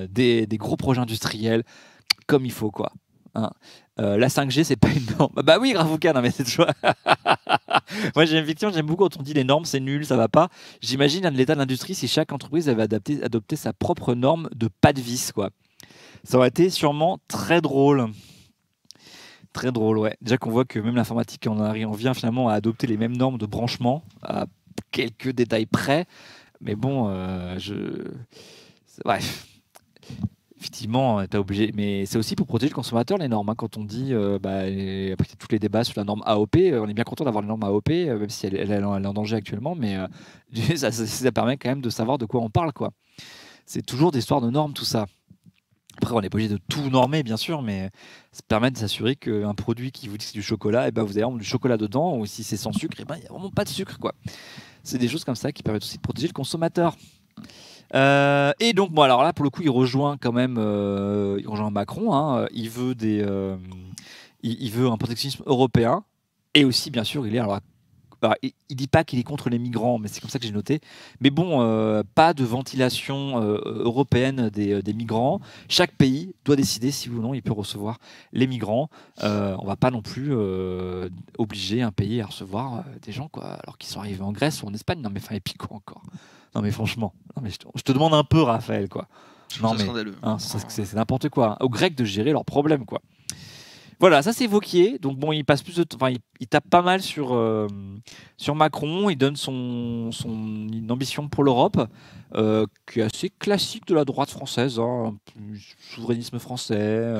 des gros projets industriels, comme il faut, quoi. Hein. La 5G, c'est pas une norme. Bah oui, Gravouka, non mais c'est toujours. Moi, j'aime beaucoup quand on dit les normes, c'est nul, ça va pas. J'imagine l'état de l'industrie si chaque entreprise avait adopté sa propre norme de pas de vis, quoi. Ça aurait été sûrement très drôle. Très drôle, ouais. Déjà qu'on voit que même l'informatique, on vient finalement à adopter les mêmes normes de branchement, à quelques détails près. Mais bon, bref. Effectivement, t'es obligé, mais c'est aussi pour protéger le consommateur, les normes. Hein. Quand on dit, après tous les débats sur la norme AOP, on est bien content d'avoir les normes AOP, même si elle est en danger actuellement, mais ça permet quand même de savoir de quoi on parle, quoi. C'est toujours des histoires de normes, tout ça. Après, on n'est pas obligé de tout normer, bien sûr, mais ça permet de s'assurer qu'un produit qui vous dit que c'est du chocolat, vous avez vraiment du chocolat dedans, ou si c'est sans sucre, il n'y a vraiment pas de sucre, quoi. C'est des choses comme ça qui permettent aussi de protéger le consommateur. Et donc, bon, alors là, pour le coup, il rejoint quand même Macron. Hein, il veut un protectionnisme européen. Et aussi, bien sûr, il dit pas qu'il est contre les migrants, mais c'est comme ça que j'ai noté. Mais bon, pas de ventilation européenne des migrants. Chaque pays doit décider si oui ou non il peut recevoir les migrants. On va pas non plus obliger un pays à recevoir des gens, quoi, alors qu'ils sont arrivés en Grèce ou en Espagne. Non mais enfin, et puis quoi encore? Non mais franchement, non, mais je te demande un peu, Raphaël, quoi. Non mais scandaleux. Hein, c'est n'importe quoi. Hein. Aux Grecs de gérer leurs problèmes, quoi. Voilà, ça c'est Wauquiez. Donc bon, il passe plus de temps, enfin, il tape pas mal sur Macron. Il donne son ambition pour l'Europe, qui est assez classique de la droite française. Hein. Souverainisme français,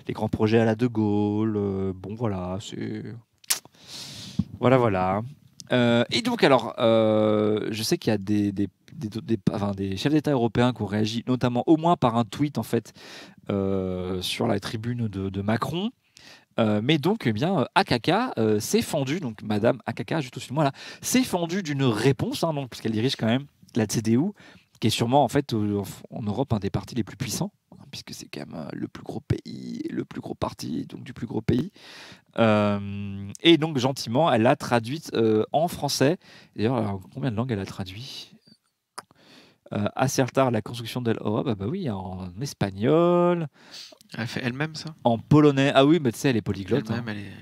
les grands projets à la De Gaulle. Bon, voilà, c'est voilà. Et donc alors, je sais qu'il y a des chefs d'État européens qui ont réagi, notamment au moins par un tweet en fait sur la tribune de Macron. Mais donc, eh bien, AKK s'est fendue, donc Madame AKK, juste au-dessus de moi là, s'est fendue d'une réponse, hein, donc, parce qu'elle dirige quand même la CDU, qui est sûrement en fait en Europe un des partis les plus puissants, hein, puisque c'est quand même le plus gros pays, le plus gros parti, donc du plus gros pays. Et donc gentiment, elle l'a traduite en français. D'ailleurs, combien de langues elle a traduit? Acertar la construction de l'Europe, bah oui, en espagnol. Elle fait elle-même ça? En polonais, ah oui, mais tu sais, elle est polyglotte. Elle-même, hein. elle est...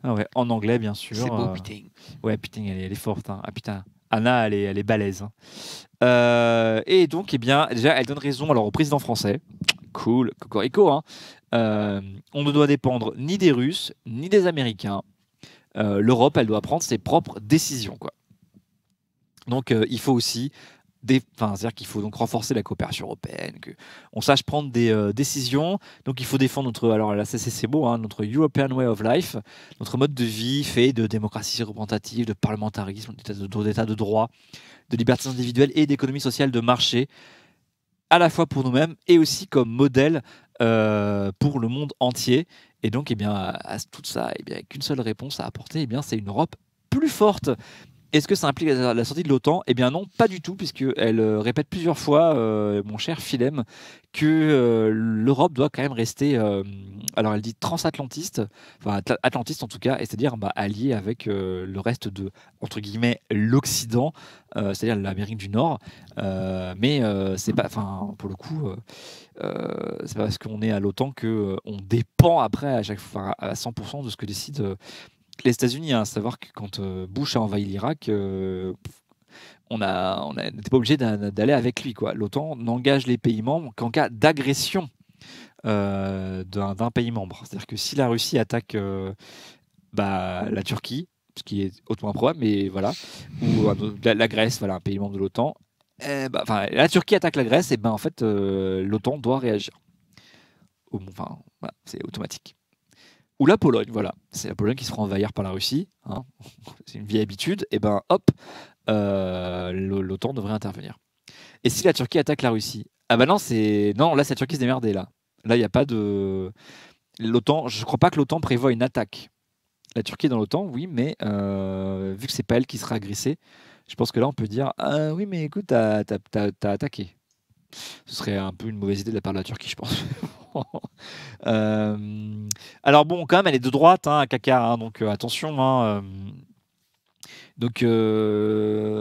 Ah ouais, en anglais, bien sûr. C'est beau, putain. Ouais, putain, elle est forte. Hein. Ah putain, Anna, elle est balèze. Hein. Et donc, eh bien, déjà, elle donne raison alors au président français. Cool, cocorico. Hein. On ne doit dépendre ni des Russes, ni des Américains. L'Europe, elle doit prendre ses propres décisions, quoi. Donc, il faut aussi c'est-à-dire qu'il faut donc renforcer la coopération européenne, qu'on sache prendre des décisions. Donc il faut défendre alors là c'est beau, hein, notre European Way of Life, notre mode de vie fait de démocratie représentative, de parlementarisme, d'état de droit, de libertés individuelles et d'économie sociale de marché, à la fois pour nous-mêmes et aussi comme modèle pour le monde entier. Et donc, eh bien, à tout ça, eh bien, qu'une seule réponse à apporter, eh bien, c'est une Europe plus forte. Est-ce que ça implique la sortie de l'OTAN? Eh bien non, pas du tout, puisqu'elle répète plusieurs fois, mon cher Philem, que l'Europe doit quand même rester, alors elle dit transatlantiste, enfin atlantiste en tout cas, et c'est-à-dire alliée avec le reste de, entre guillemets, l'Occident, c'est-à-dire l'Amérique du Nord. Mais c'est pas, enfin pour le coup, c'est pas parce qu'on est à l'OTAN que on dépend après à chaque fois à 100% de ce que décide les États-Unis. À savoir que quand Bush a envahi l'Irak, on n'était pas obligé d'aller avec lui, quoi. L'OTAN n'engage les pays membres qu'en cas d'agression d'un pays membre. C'est-à-dire que si la Russie attaque la Turquie, ce qui est hautement improbable, mais voilà, ou la Grèce, voilà, un pays membre de l'OTAN, la Turquie attaque la Grèce, et ben en fait l'OTAN doit réagir. Enfin, voilà, c'est automatique. Ou la Pologne, voilà. C'est la Pologne qui se fera envahir par la Russie. Hein. C'est une vieille habitude. Et ben hop, l'OTAN devrait intervenir. Et si la Turquie attaque la Russie? Ah bah non, là c'est la Turquie se démerdait là. Là il n'y a pas de l'OTAN. Je crois pas que l'OTAN prévoit une attaque. La Turquie est dans l'OTAN, oui, mais vu que c'est pas elle qui sera agressée, je pense que là on peut dire ah oui mais écoute t'as attaqué. Ce serait un peu une mauvaise idée de la part de la Turquie, je pense. Alors bon, quand même, elle est de droite, hein, Kaka, hein, donc attention. Hein, donc l'Europe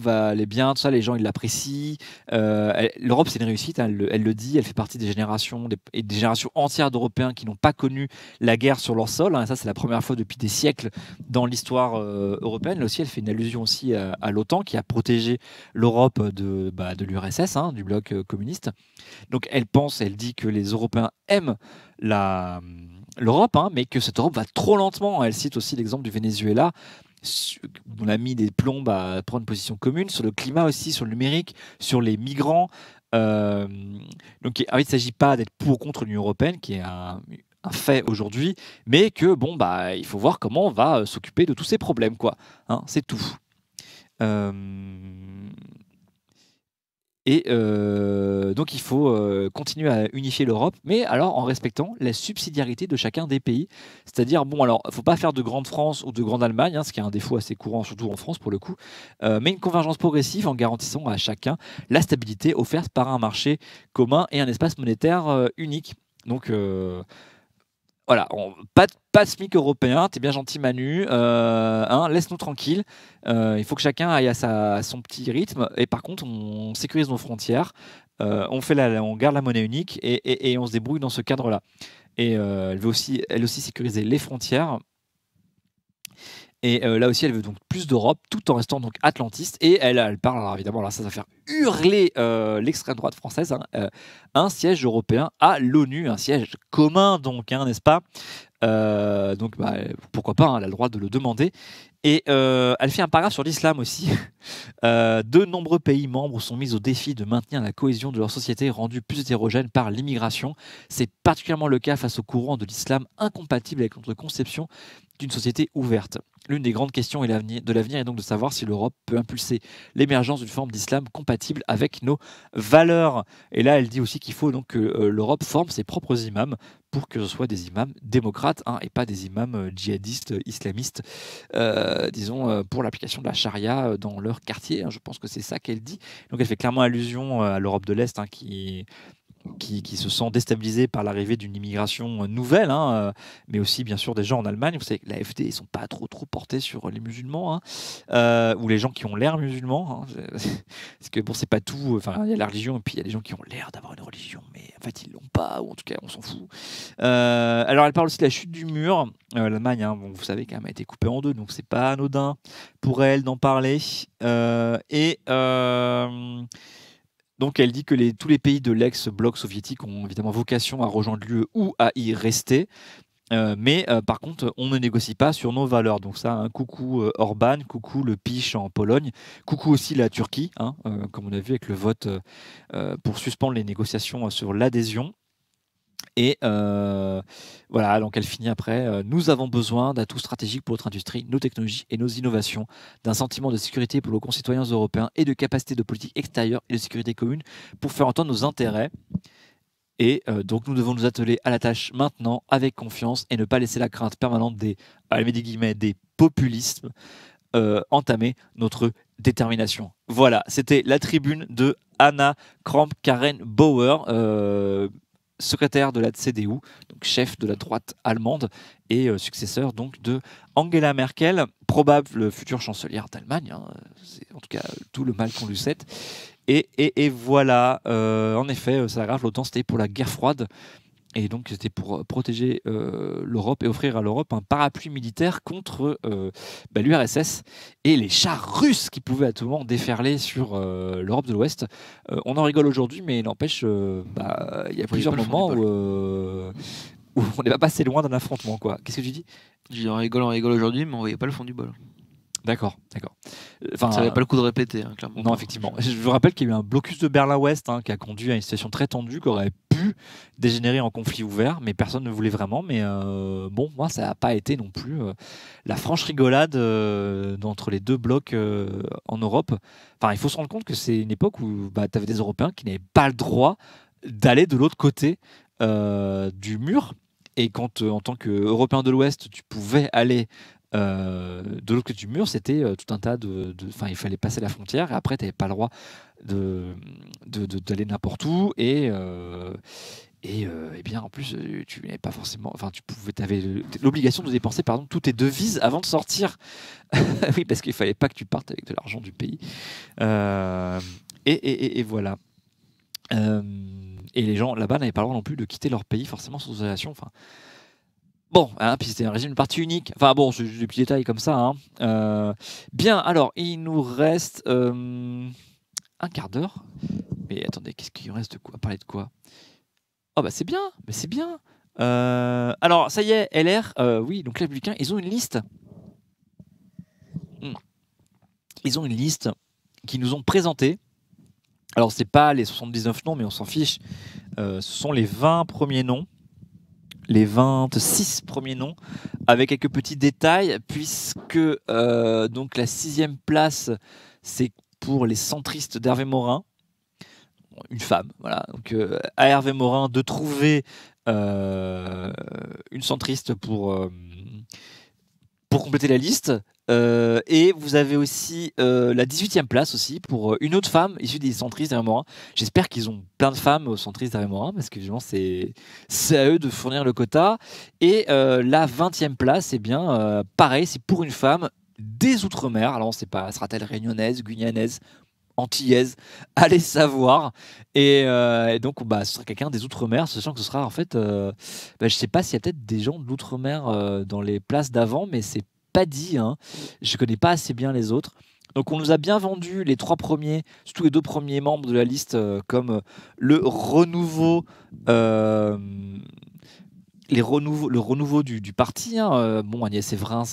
va aller bien, tout ça, les gens ils l'apprécient. L'Europe c'est une réussite, hein, elle le dit, elle fait partie des générations et des générations entières d'Européens qui n'ont pas connu la guerre sur leur sol. Hein, et ça c'est la première fois depuis des siècles dans l'histoire européenne. Là aussi elle fait une allusion aussi à l'OTAN qui a protégé l'Europe de l'URSS, hein, du bloc communiste. Donc elle dit que les Européens aiment l'Europe, hein, mais que cette Europe va trop lentement. Elle cite aussi l'exemple du Venezuela. On a mis des plombes à prendre une position commune sur le climat aussi, sur le numérique, sur les migrants. Donc il ne s'agit pas d'être pour ou contre l'Union européenne, qui est un fait aujourd'hui, mais que il faut voir comment on va s'occuper de tous ces problèmes, quoi. Hein, c'est tout. Et donc il faut continuer à unifier l'Europe, mais alors en respectant la subsidiarité de chacun des pays. C'est-à-dire, il ne faut pas faire de grande France ou de grande Allemagne, hein, ce qui est un défaut assez courant, surtout en France pour le coup, mais une convergence progressive en garantissant à chacun la stabilité offerte par un marché commun et un espace monétaire unique. Donc voilà, pas de SMIC européen, t'es bien gentil Manu, laisse-nous tranquille. Il faut que chacun aille à son petit rythme, et par contre on sécurise nos frontières, on garde la monnaie unique et on se débrouille dans ce cadre-là. Et elle veut aussi sécuriser les frontières. Et là aussi, elle veut donc plus d'Europe, tout en restant donc atlantiste. Et elle parle, alors évidemment, là, ça va faire hurler l'extrême droite française, hein, un siège européen à l'ONU, un siège commun, donc, hein, n'est-ce pas? Donc, pourquoi pas, hein, elle a le droit de le demander. Et elle fait un paragraphe sur l'islam aussi. De nombreux pays membres sont mis au défi de maintenir la cohésion de leur société rendue plus hétérogène par l'immigration. C'est particulièrement le cas face au courant de l'islam incompatible avec notre conception d'une société ouverte. L'une des grandes questions de l'avenir est donc de savoir si l'Europe peut impulser l'émergence d'une forme d'islam compatible avec nos valeurs. Et là, elle dit aussi qu'il faut donc que l'Europe forme ses propres imams pour que ce soit des imams démocrates, hein, et pas des imams djihadistes, islamistes, disons, pour l'application de la charia dans leur quartier. Hein, je pense que c'est ça qu'elle dit. Donc elle fait clairement allusion à l'Europe de l'Est, hein, qui se sent déstabilisé par l'arrivée d'une immigration nouvelle, hein, mais aussi bien sûr des gens en Allemagne. Vous savez que l'AfD, ils ne sont pas trop portés sur les musulmans, hein, ou les gens qui ont l'air musulmans. Hein. Parce que bon, c'est pas tout. Enfin, il y a la religion, et puis il y a des gens qui ont l'air d'avoir une religion, mais en fait ils l'ont pas, ou en tout cas on s'en fout. Alors elle parle aussi de la chute du mur. L'Allemagne, hein, vous savez, quand même, a été coupée en deux, donc c'est pas anodin pour elle d'en parler. Donc elle dit que tous les pays de l'ex-bloc soviétique ont évidemment vocation à rejoindre l'UE ou à y rester. Mais par contre, on ne négocie pas sur nos valeurs. Donc ça, hein, coucou Orban, coucou le PiS en Pologne, coucou aussi la Turquie, hein, comme on a vu avec le vote pour suspendre les négociations sur l'adhésion. Et voilà, donc elle finit après. Nous avons besoin d'atouts stratégiques pour notre industrie, nos technologies et nos innovations, d'un sentiment de sécurité pour nos concitoyens européens et de capacité de politique extérieure et de sécurité commune pour faire entendre nos intérêts. Et donc nous devons nous atteler à la tâche maintenant avec confiance et ne pas laisser la crainte permanente des populismes entamer notre détermination. Voilà, c'était la tribune de Anna Kramp-Karrenbauer, secrétaire de la CDU, donc chef de la droite allemande et successeur donc de Angela Merkel, probable future chancelière d'Allemagne. Hein, c'est en tout cas tout le mal qu'on lui souhaite. Et voilà, en effet, ça grave, l'OTAN c'était pour la guerre froide. Et donc c'était pour protéger l'Europe et offrir à l'Europe un parapluie militaire contre l'URSS et les chars russes qui pouvaient à tout moment déferler sur l'Europe de l'Ouest. On en rigole aujourd'hui, mais n'empêche, il y a plusieurs moments où on n'est pas passé loin d'un affrontement. Qu'est-ce que tu dis ? On rigole aujourd'hui, mais on voyait pas le fond du bol. D'accord. Ça n'avait pas le coup de répéter, hein, clairement. Non, effectivement. Je vous rappelle qu'il y a eu un blocus de Berlin-Ouest qui a conduit à une situation très tendue qui aurait pu dégénérer en conflit ouvert, mais personne ne voulait vraiment. Mais moi, ça n'a pas été non plus la franche rigolade entre les deux blocs en Europe. Enfin, il faut se rendre compte que c'est une époque où tu avais des Européens qui n'avaient pas le droit d'aller de l'autre côté du mur. Et quand, en tant qu'Européen de l'Ouest, tu pouvais aller de l'autre côté du mur, c'était tout un tas il fallait passer la frontière et après tu n'avais pas le droit d'aller n'importe où et bien en plus tu n'avais pas forcément, tu avais l'obligation de dépenser toutes tes devises avant de sortir. Oui, parce qu'il fallait pas que tu partes avec de l'argent du pays et voilà. Et les gens là-bas n'avaient pas le droit non plus de quitter leur pays forcément sans autorisation. Bon, puis c'était un régime de parti unique. C'est juste des petits détails comme ça. Bien, alors, il nous reste un quart d'heure. Mais attendez, qu'est-ce qu'il reste de quoi ? Parler de quoi ? Oh, c'est bien. Alors, ça y est, LR, oui, donc les Républicains, ils ont une liste. Ils ont une liste qu'ils nous ont présentée. Alors, c'est pas les 79 noms, mais on s'en fiche. Ce sont les 20 premiers noms. Les 26 premiers noms, avec quelques petits détails, puisque donc la 6e place, c'est pour les centristes d'Hervé Morin, une femme. Voilà. Donc à Hervé Morin de trouver une centriste pour compléter la liste. Et vous avez aussi la 18e place aussi pour une autre femme issue des centristes d'Hervé Morin. J'espère qu'ils ont plein de femmes aux centristes d'Hervé Morin parce que évidemment c'est à eux de fournir le quota. Et la 20e place, pareil, c'est pour une femme des Outre-mer. Alors on ne sait pas, sera-t-elle réunionnaise, guyanaise, antillaise, allez savoir. Et donc ce sera quelqu'un des Outre-mer, sachant que ce sera en fait, je ne sais pas s'il y a peut-être des gens de l'Outre-mer dans les places d'avant, mais c'est pas dit, je connais pas assez bien les autres. Donc on nous a bien vendu les 3 premiers, surtout les 2 premiers membres de la liste comme le renouveau, le renouveau du parti. Agnès Evrin,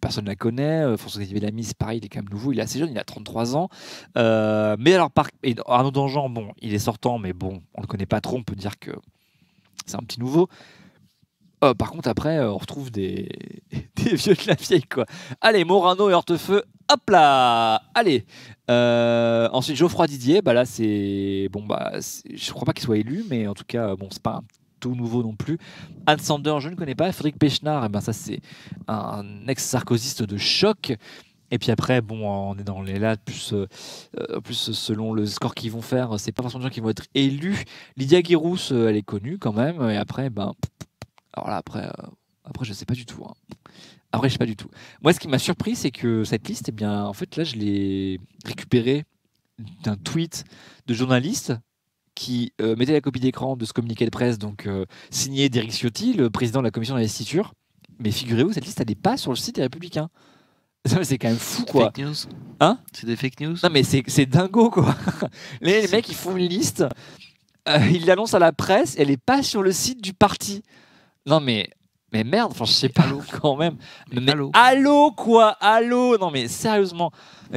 personne ne la connaît. François-Xavier Bellamy, c'est pareil, il est quand même nouveau, il est assez jeune, il a 33 ans. Mais alors, Arnaud Danjean, il est sortant, mais on le connaît pas trop, on peut dire que c'est un petit nouveau. Par contre, après, on retrouve des vieux de la vieille, quoi. Allez, Morano et Hortefeux, hop là. Allez. Ensuite, Geoffroy Didier, là, c'est... je crois pas qu'il soit élu, mais en tout cas, c'est pas un tout nouveau non plus. Anne Sander, je ne connais pas. Frédéric Pechnard, ça, c'est un ex-sarkozyste de choc. Et puis après, on est dans les là, plus selon le score qu'ils vont faire, c'est pas forcément des gens qui vont être élus. Lydia Guérousse, elle est connue quand même. Et après, alors là, après, je sais pas du tout. Après, je sais pas du tout. Moi, ce qui m'a surpris, c'est que cette liste, en fait, là, je l'ai récupérée d'un tweet de journaliste qui mettait la copie d'écran de ce communiqué de presse, donc signé d'Éric Ciotti, le président de la commission d'investiture. Mais figurez-vous, cette liste, elle n'est pas sur le site des Républicains. C'est quand même fou, quoi. Fake news. C'est des fake news. Non, mais c'est dingo, quoi. Les mecs, ils font une liste, ils l'annoncent à la presse, elle n'est pas sur le site du parti. Non mais merde, je sais pas quand même. Mais allô quoi, allô. Non mais sérieusement,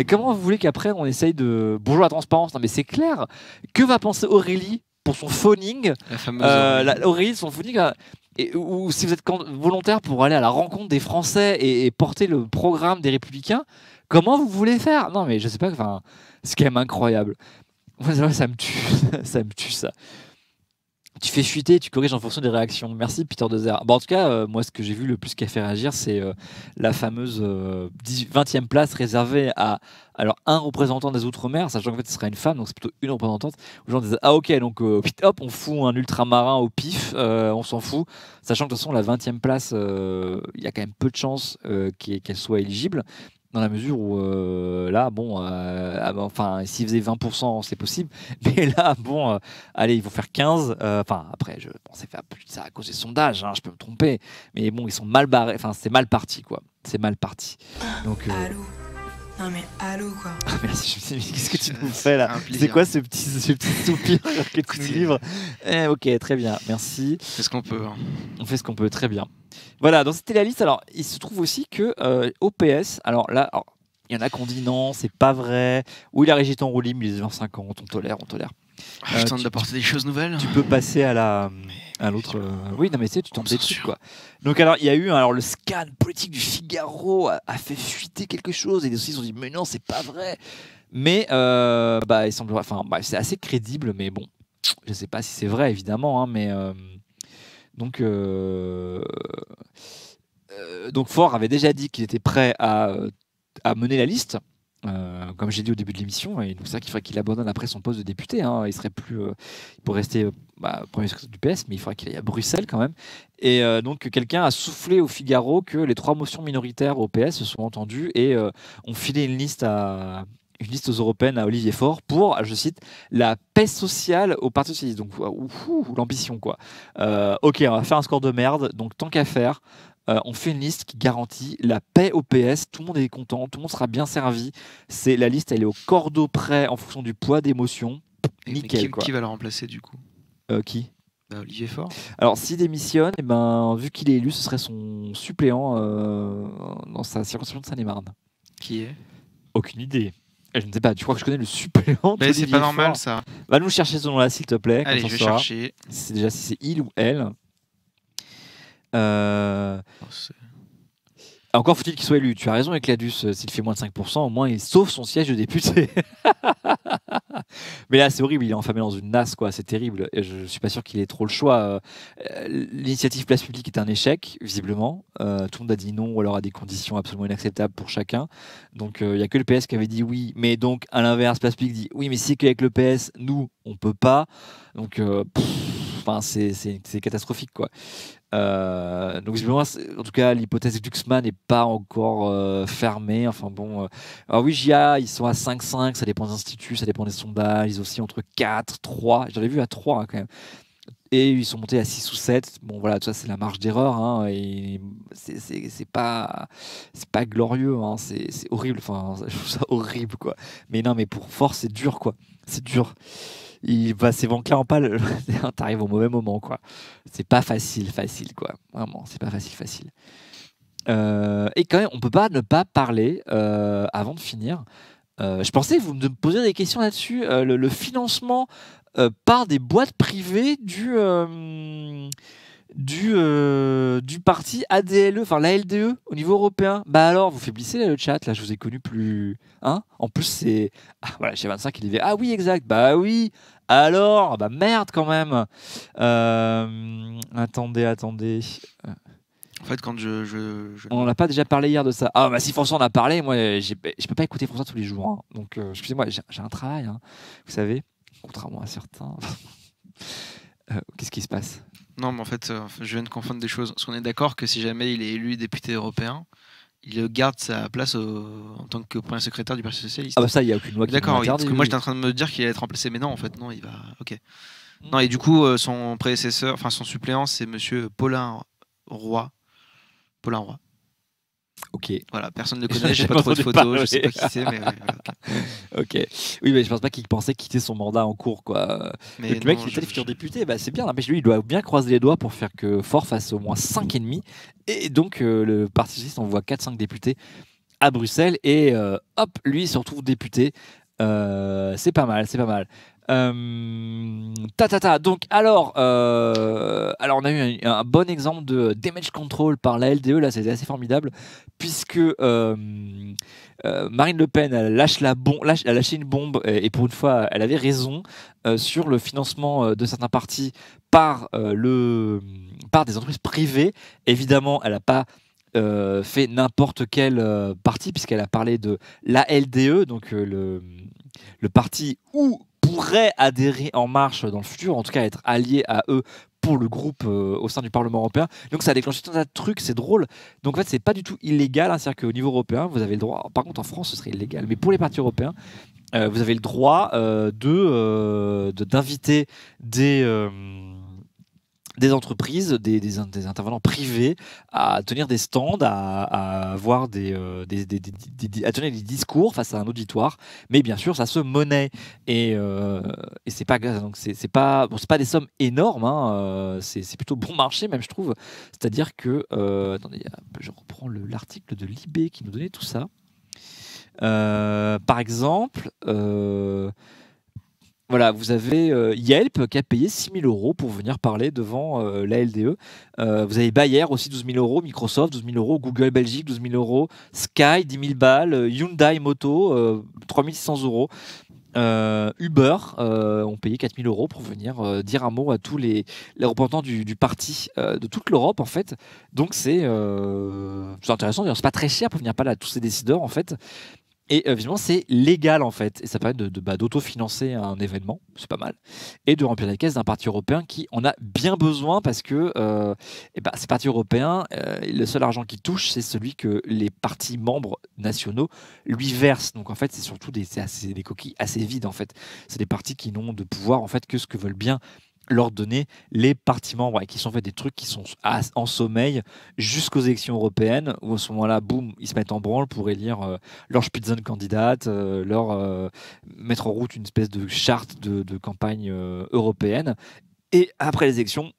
comment vous voulez qu'après on essaye de bonjour la transparence? Non mais c'est clair. Que va penser Aurélie pour son phoning? La fameuse Aurélie, son phoning. Ou si vous êtes volontaire pour aller à la rencontre des Français et porter le programme des Républicains, comment vous voulez faire? Non mais je sais pas. C'est quand même incroyable. Ça me tue, ça me tue ça. tu fais fuiter, tu corriges en fonction des réactions. Merci Peter Dezer. Bon, en tout cas, moi, ce que j'ai vu le plus qui a fait réagir, c'est la fameuse 20e place réservée à un représentant des Outre-mer, sachant qu'en fait, ce sera une femme, donc c'est plutôt une représentante. Où les gens disent ah ok, donc hop, on fout un ultramarin au pif, on s'en fout, sachant que de toute façon, la 20e place, il y a quand même peu de chances qu'elle soit éligible. Dans la mesure où là, bon, enfin, s'ils faisaient 20%, c'est possible. Mais là, bon, allez, ils vont faire 15. Enfin, après, c'est fait ça à cause des sondages, hein, je peux me tromper. Mais bon, ils sont mal barrés. Enfin, c'est mal parti, quoi. C'est mal parti. Donc, Allô. Non mais allô quoi. merci, je me suis dit, qu'est-ce que tu nous fais là? Un plaisir. C'est quoi ce petit soupir que tu nous livres? Ok, très bien, merci. C'est ce qu'on peut. Hein. On fait ce qu'on peut, très bien. Voilà, donc c'était la liste. Alors, il se trouve aussi que OPS, alors là, il y en a qui ont dit non, c'est pas vrai. Ou il a régité en roue libre, il est 50, on tolère. Je tente d'apporter des choses nouvelles. Tu peux passer à l'autre. Oui, non, mais tu sais, tu tentes des trucs, quoi. Donc, alors, il y a eu le scan politique du Figaro a fait fuiter quelque chose. Et les dossiers ont dit, mais non, c'est pas vrai. Mais, il semblerait. Enfin, c'est assez crédible, mais bon, je sais pas si c'est vrai, évidemment, hein, mais. Donc Faure avait déjà dit qu'il était prêt à mener la liste, comme j'ai dit au début de l'émission, et donc c'est ça qu'il faudrait qu'il abandonne après son poste de député. Hein. Il serait plus, il pourrait rester premier secrétaire du PS, mais il faudrait qu'il aille à Bruxelles quand même. Et donc quelqu'un a soufflé au Figaro que les 3 motions minoritaires au PS se sont entendues et ont filé une liste aux européennes à Olivier Faure pour, je cite, la paix sociale au Parti socialiste. Donc, l'ambition, quoi. Ok, on va faire un score de merde, donc tant qu'à faire, on fait une liste qui garantit la paix au PS. Tout le monde est content, tout le monde sera bien servi. La liste, elle est au cordeau près en fonction du poids d'émotion. Nickel, quoi. Qui va le remplacer, du coup? Qui? Olivier Faure. Alors, s'il démissionne, vu qu'il est élu, ce serait son suppléant dans sa circonscription de Seine-et-Marne. Qui est? Aucune idée. Je ne sais pas, tu crois que je connais le suppléant? Mais c'est pas normal, ça. Va nous chercher ce nom-là, s'il te plaît. Allez, je vais chercher. C'est déjà si c'est il ou elle. Encore faut-il qu'il soit élu. Tu as raison, Ecladus. S'il fait moins de 5%, au moins il sauve son siège de député. Mais là, c'est horrible. Il est enfamé dans une nasse, quoi. C'est terrible. Et je suis pas sûr qu'il ait trop le choix. L'initiative Place Publique est un échec, visiblement. Tout le monde a dit non, ou alors à des conditions absolument inacceptables pour chacun. Donc, il y a que le PS qui avait dit oui. Mais donc, à l'inverse, Place Publique dit oui, mais si c'est qu'avec le PS, nous, on peut pas. Donc, c'est catastrophique, quoi. Donc visiblement, en tout cas, l'hypothèse Glucksmann n'est pas encore fermée. Enfin bon, alors oui, JA, ils sont à 5,5, ça dépend des instituts, ça dépend des sondages. Ils sont aussi entre 4, 3. J'en ai vu à 3 hein, quand même. Et ils sont montés à 6 ou 7. Bon voilà, tout ça c'est la marge d'erreur. Hein, et c'est pas glorieux. Hein, c'est horrible. Enfin, je trouve ça horrible, quoi. Mais non, mais pour Force, c'est dur, quoi. C'est dur. C'est Vanclair en pâle, t'arrives au mauvais moment, quoi. C'est pas facile, quoi. Vraiment, c'est pas facile. Et quand même, on peut pas ne pas parler, avant de finir. Je pensais que vous me posiez des questions là-dessus. Le financement par des boîtes privées du parti ADLE, enfin l'ALDE au niveau européen. Bah alors, vous faiblissez là, le chat, là je vous ai connu plus. Hein, en plus, c'est. Ah, voilà, chez 25, il disait ah oui, exact, bah oui, alors, bah merde quand même. Attendez. En fait, quand On n'a pas déjà parlé hier de ça. Ah, bah si François en a parlé, moi, je peux pas écouter François tous les jours. Hein. Donc, excusez-moi, j'ai un travail, hein, vous savez, contrairement à certains. Qu'est-ce qui se passe? Non, mais en fait, je viens de confondre des choses. Parce qu'on est d'accord que si jamais il est élu député européen, il garde sa place en tant que premier secrétaire du Parti Socialiste. Ah bah ça, il n'y a aucune loi qui d'accord, oui, parce que moi oui. j'étais en train de me dire qu'il allait être remplacé, mais non, en fait, non, il va... Ok. Non, et du coup, son prédécesseur, enfin son suppléant, c'est monsieur Paulin Roy. Ok. Voilà, personne ne le connaît, j'ai pas trop de photos, je sais pas qui c'est, mais voilà, ok. Oui, mais je pense pas qu'il pensait quitter son mandat en cours, quoi. Mais le mec, il est allé futur député, bah c'est bien. Mais lui, il doit bien croiser les doigts pour faire que Faure fasse au moins 5,5. Et donc, le Parti Socialiste envoie 4-5 députés à Bruxelles. Et hop, lui, il se retrouve député. C'est pas mal. Donc, alors, on a eu un bon exemple de damage control par la LDE. Là, c'était assez formidable, puisque Marine Le Pen elle a lâché une bombe, et pour une fois, elle avait raison sur le financement de certains partis par des entreprises privées. Évidemment, elle n'a pas fait n'importe quel parti, puisqu'elle a parlé de la LDE, donc le parti où pourrait adhérer En Marche dans le futur, en tout cas être allié à eux pour le groupe au sein du Parlement européen. Donc ça a déclenché tout un tas de trucs, c'est drôle. Donc en fait, c'est pas du tout illégal, hein, c'est-à-dire qu'au niveau européen, vous avez le droit. Par contre, en France, ce serait illégal. Mais pour les partis européens, vous avez le droit d'inviter des entreprises, des intervenants privés à tenir des stands, à avoir à tenir des discours face à un auditoire, mais bien sûr ça se monnaie, et c'est pas, donc c'est pas des sommes énormes, hein, c'est plutôt bon marché même, je trouve. C'est-à-dire que attendez, je reprends l'article de Libé qui nous donnait tout ça. Par exemple, voilà, vous avez Yelp qui a payé 6 000 € pour venir parler devant la LDE. Vous avez Bayer aussi, 12 000 €, Microsoft, 12 000 €, Google Belgique, 12 000 €, Sky, 10 000 balles, Hyundai Moto, 3 600 €. Uber ont payé 4 000 € pour venir dire un mot à tous les représentants du parti de toute l'Europe, en fait. Donc c'est intéressant, c'est pas très cher pour venir parler à tous ces décideurs, en fait. Et visiblement, c'est légal, en fait. Et ça permet d'autofinancer un événement, c'est pas mal. Et de remplir les caisses d'un parti européen qui en a bien besoin, parce que ces partis européens, le seul argent qu'ils touchent, c'est celui que les partis membres nationaux lui versent. Donc en fait, c'est surtout des coquilles assez vides, en fait. C'est des partis qui n'ont de pouvoir, en fait, que ce que veulent bien leur donner les partis membres, et qui sont fait des trucs qui sont en sommeil jusqu'aux élections européennes, où à ce moment-là, boum, ils se mettent en branle pour élire leur Spitzenkandidat, mettre en route une espèce de charte de campagne européenne. Et après les élections,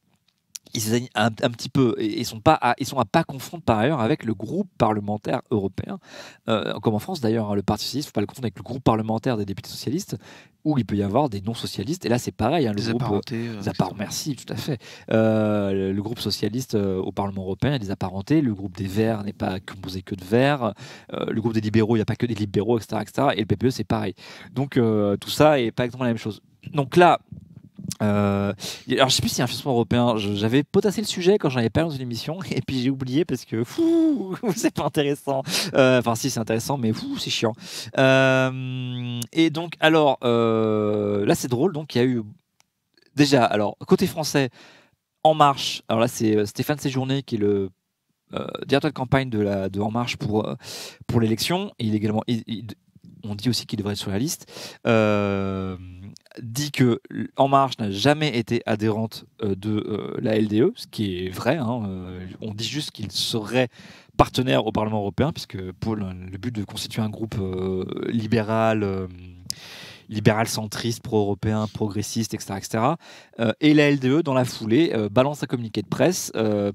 ils s'éteignent un petit peu, et ils sont à pas confondre par ailleurs avec le groupe parlementaire européen, comme en France d'ailleurs, hein, le Parti socialiste, il ne faut pas le confondre avec le groupe parlementaire des députés socialistes, où il peut y avoir des non-socialistes, et là c'est pareil, hein, le groupe merci, tout à fait. Le groupe socialiste au Parlement européen, il y a des apparentés, le groupe des Verts n'est pas composé que de Verts, le groupe des libéraux, il n'y a pas que des libéraux, etc., etc., et le PPE c'est pareil. Donc tout ça est pas exactement la même chose. Donc là, alors je sais plus si c'est un financement européen, j'avais potassé le sujet quand j'en avais parlé dans une émission, et puis j'ai oublié parce que c'est pas intéressant, enfin si c'est intéressant, mais c'est chiant. Et donc alors là c'est drôle, donc il y a eu déjà, alors côté français, En Marche, alors là c'est Stéphane Séjourné qui est le directeur de campagne de En Marche pour l'élection, et il est également, on dit aussi qu'il devrait être sur la liste, dit que En Marche n'a jamais été adhérente de la LDE, ce qui est vrai, hein, on dit juste qu'il serait partenaire au Parlement européen, puisque pour le but de constituer un groupe libéral centriste, pro-européen, progressiste, etc. Et la LDE, dans la foulée, balance un communiqué de presse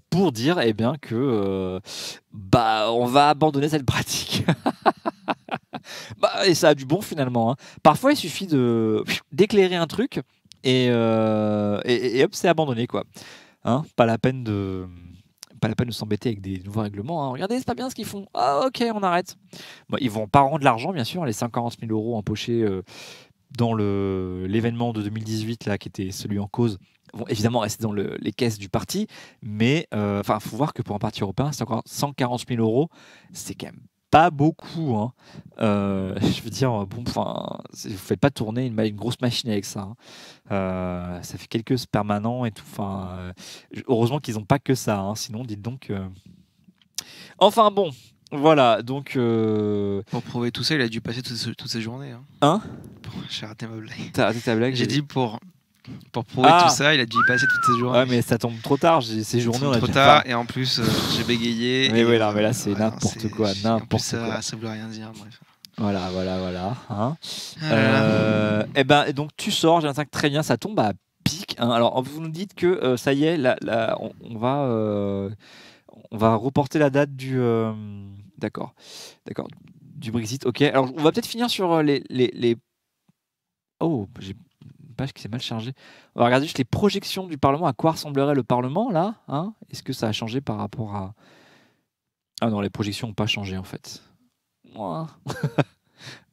pour dire que on va abandonner cette pratique. Et ça a du bon finalement, hein. Parfois il suffit d'éclairer un truc et hop, c'est abandonné, quoi, hein. Pas la peine de s'embêter avec des nouveaux règlements, hein. Regardez, c'est pas bien ce qu'ils font, ah ok, on arrête. Bon, ils vont pas rendre l'argent, bien sûr, les 140 000 € empochés dans l'événement de 2018 là, qui était celui en cause, vont évidemment rester dans les caisses du parti, mais faut voir que pour un parti européen, 140 000 €, c'est quand même pas beaucoup, hein. Je veux dire, bon, vous faites pas tourner une grosse machine avec ça, hein. Ça fait quelques permanents et tout. Heureusement qu'ils n'ont pas que ça, hein, sinon, dites donc. Enfin bon, voilà. Donc pour prouver tout ça, il a dû passer toutes ces journées. Hein, j'ai raté ma blague. T'as raté ta blague. J'ai dit pour prouver tout ça, il a dû y passer toutes ces journées. Ouais, mais ça tombe trop tard. Ces journées, on a trop tard, et en plus, j'ai bégayé. Mais mais là, c'est n'importe quoi. Ça voulait rien dire, bref. Voilà. Hein. Et donc, tu sors, j'ai un 5 très bien, ça tombe à pic, hein. Alors, vous nous dites que ça y est, on va reporter la date du. D'accord. Du Brexit, ok. Alors, on va peut-être finir sur les. Oh, j'ai page qui s'est mal chargée. On va regarder juste les projections du Parlement. À quoi ressemblerait le Parlement, là, hein? Est-ce que ça a changé par rapport à... Ah non, les projections n'ont pas changé, en fait. Ouin.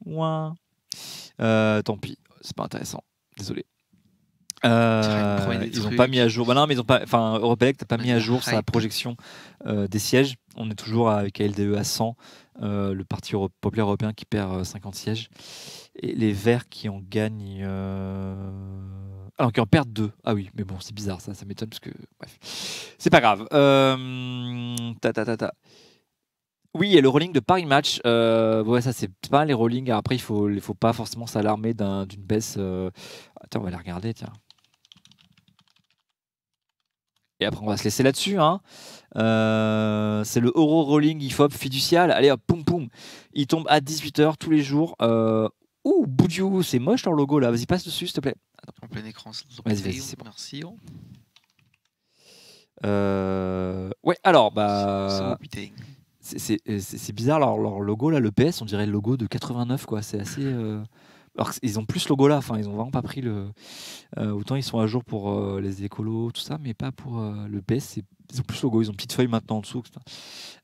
Ouin. Tant pis, c'est pas intéressant. Désolé. Ils n'ont pas mis à jour. Bah non, mais ils ont pas. Enfin, Europelec n'a pas mis à jour sa projection des sièges. On est toujours avec LDE à 100, le Parti populaire européen qui perd 50 sièges, et les Verts qui en gagnent. Alors qui en perdent 2. Ah oui, mais bon, c'est bizarre ça m'étonne parce que bref, c'est pas grave. Oui, et le rolling de Paris Match, ouais, ça c'est pas les rollings. Après, il faut pas forcément s'alarmer d'une baisse. Attends, on va les regarder, tiens. Et après, on va se laisser là-dessus. Hein. C'est le Euro Rolling IFOP fiducial. Allez, hop, poum poum. Il tombe à 18h tous les jours. Ouh, Boudiou, c'est moche leur logo là. Vas-y, passe dessus, s'il te plaît. Attends. En plein écran. Vas-y, c'est bon. Merci. Ouais, alors, bah. C'est bizarre leur logo là, le PS, on dirait le logo de 89 quoi. C'est assez. Alors ils ont plus ce logo là, enfin ils ont vraiment pas pris le. Autant ils sont à jour pour les écolos, tout ça, mais pas pour le PS. Ils ont plus le logo, ils ont une petite feuille maintenant en dessous.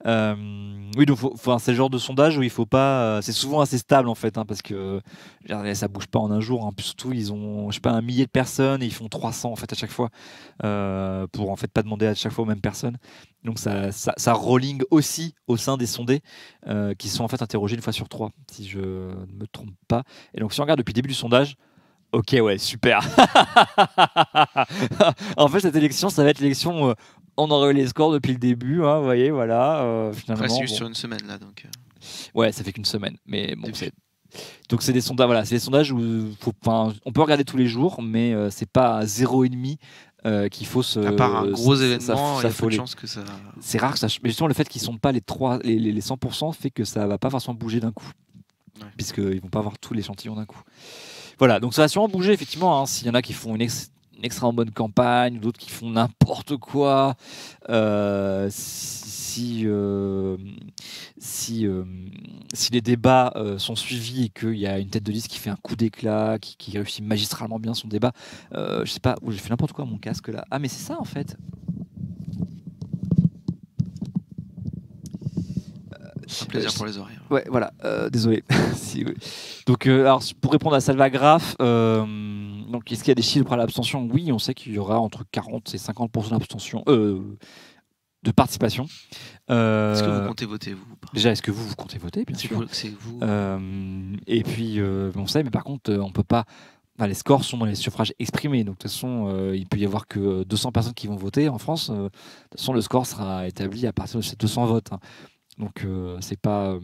Oui, donc c'est le genre de sondage où il faut pas. C'est souvent assez stable en fait, hein, parce que ça bouge pas en un jour. Hein. Puis surtout ils ont, je sais pas, 1 millier de personnes et ils font 300 en fait à chaque fois pour en fait pas demander à chaque fois aux mêmes personnes. Donc ça rolling aussi au sein des sondés qui sont en fait interrogés 1 fois sur 3 si je ne me trompe pas. Et donc si on regarde depuis le début du sondage. Ok, ouais, super. En fait, cette élection, ça va être l'élection. On aurait eu les scores depuis le début, hein, vous voyez, voilà. Finalement, c'est juste sur une semaine là, donc. Ouais, ça fait qu'une semaine, mais bon, donc c'est des sondages, voilà, c'est des sondages où on peut regarder tous les jours, mais c'est pas à 0,5 qu'il faut se. À part un gros événement, il y a peu de chances que ça. C'est rare que ça. Mais justement, le fait qu'ils ne sont pas les 100% fait que ça va pas forcément bouger d'un coup, puisqu'ils vont pas avoir tous l'échantillon d'un coup. Voilà, donc ça va sûrement bouger, effectivement, hein, s'il y en a qui font une extra bonne campagne, d'autres qui font n'importe quoi. Si les débats sont suivis et qu'il y a une tête de liste qui fait un coup d'éclat, qui réussit magistralement bien son débat, je sais pas, j'ai fait n'importe quoi à mon casque là. Ah, mais c'est ça en fait. Un plaisir pour les oreilles. Ouais, voilà, désolé. Oui. Donc, alors, pour répondre à Salva Graf, donc, est-ce qu'il y a des chiffres pour l'abstention? Oui, on sait qu'il y aura entre 40 et 50% d'abstention, de participation. Est-ce que vous comptez voter, vous? Déjà, est-ce que vous comptez voter, bien sûr. C'est vous. Et puis, on sait, mais par contre, on peut pas. Enfin, les scores sont dans les suffrages exprimés, donc de toute façon, il peut y avoir que 200 personnes qui vont voter en France. De toute façon, le score sera établi à partir de ces 200 votes. Hein. Donc c'est pas.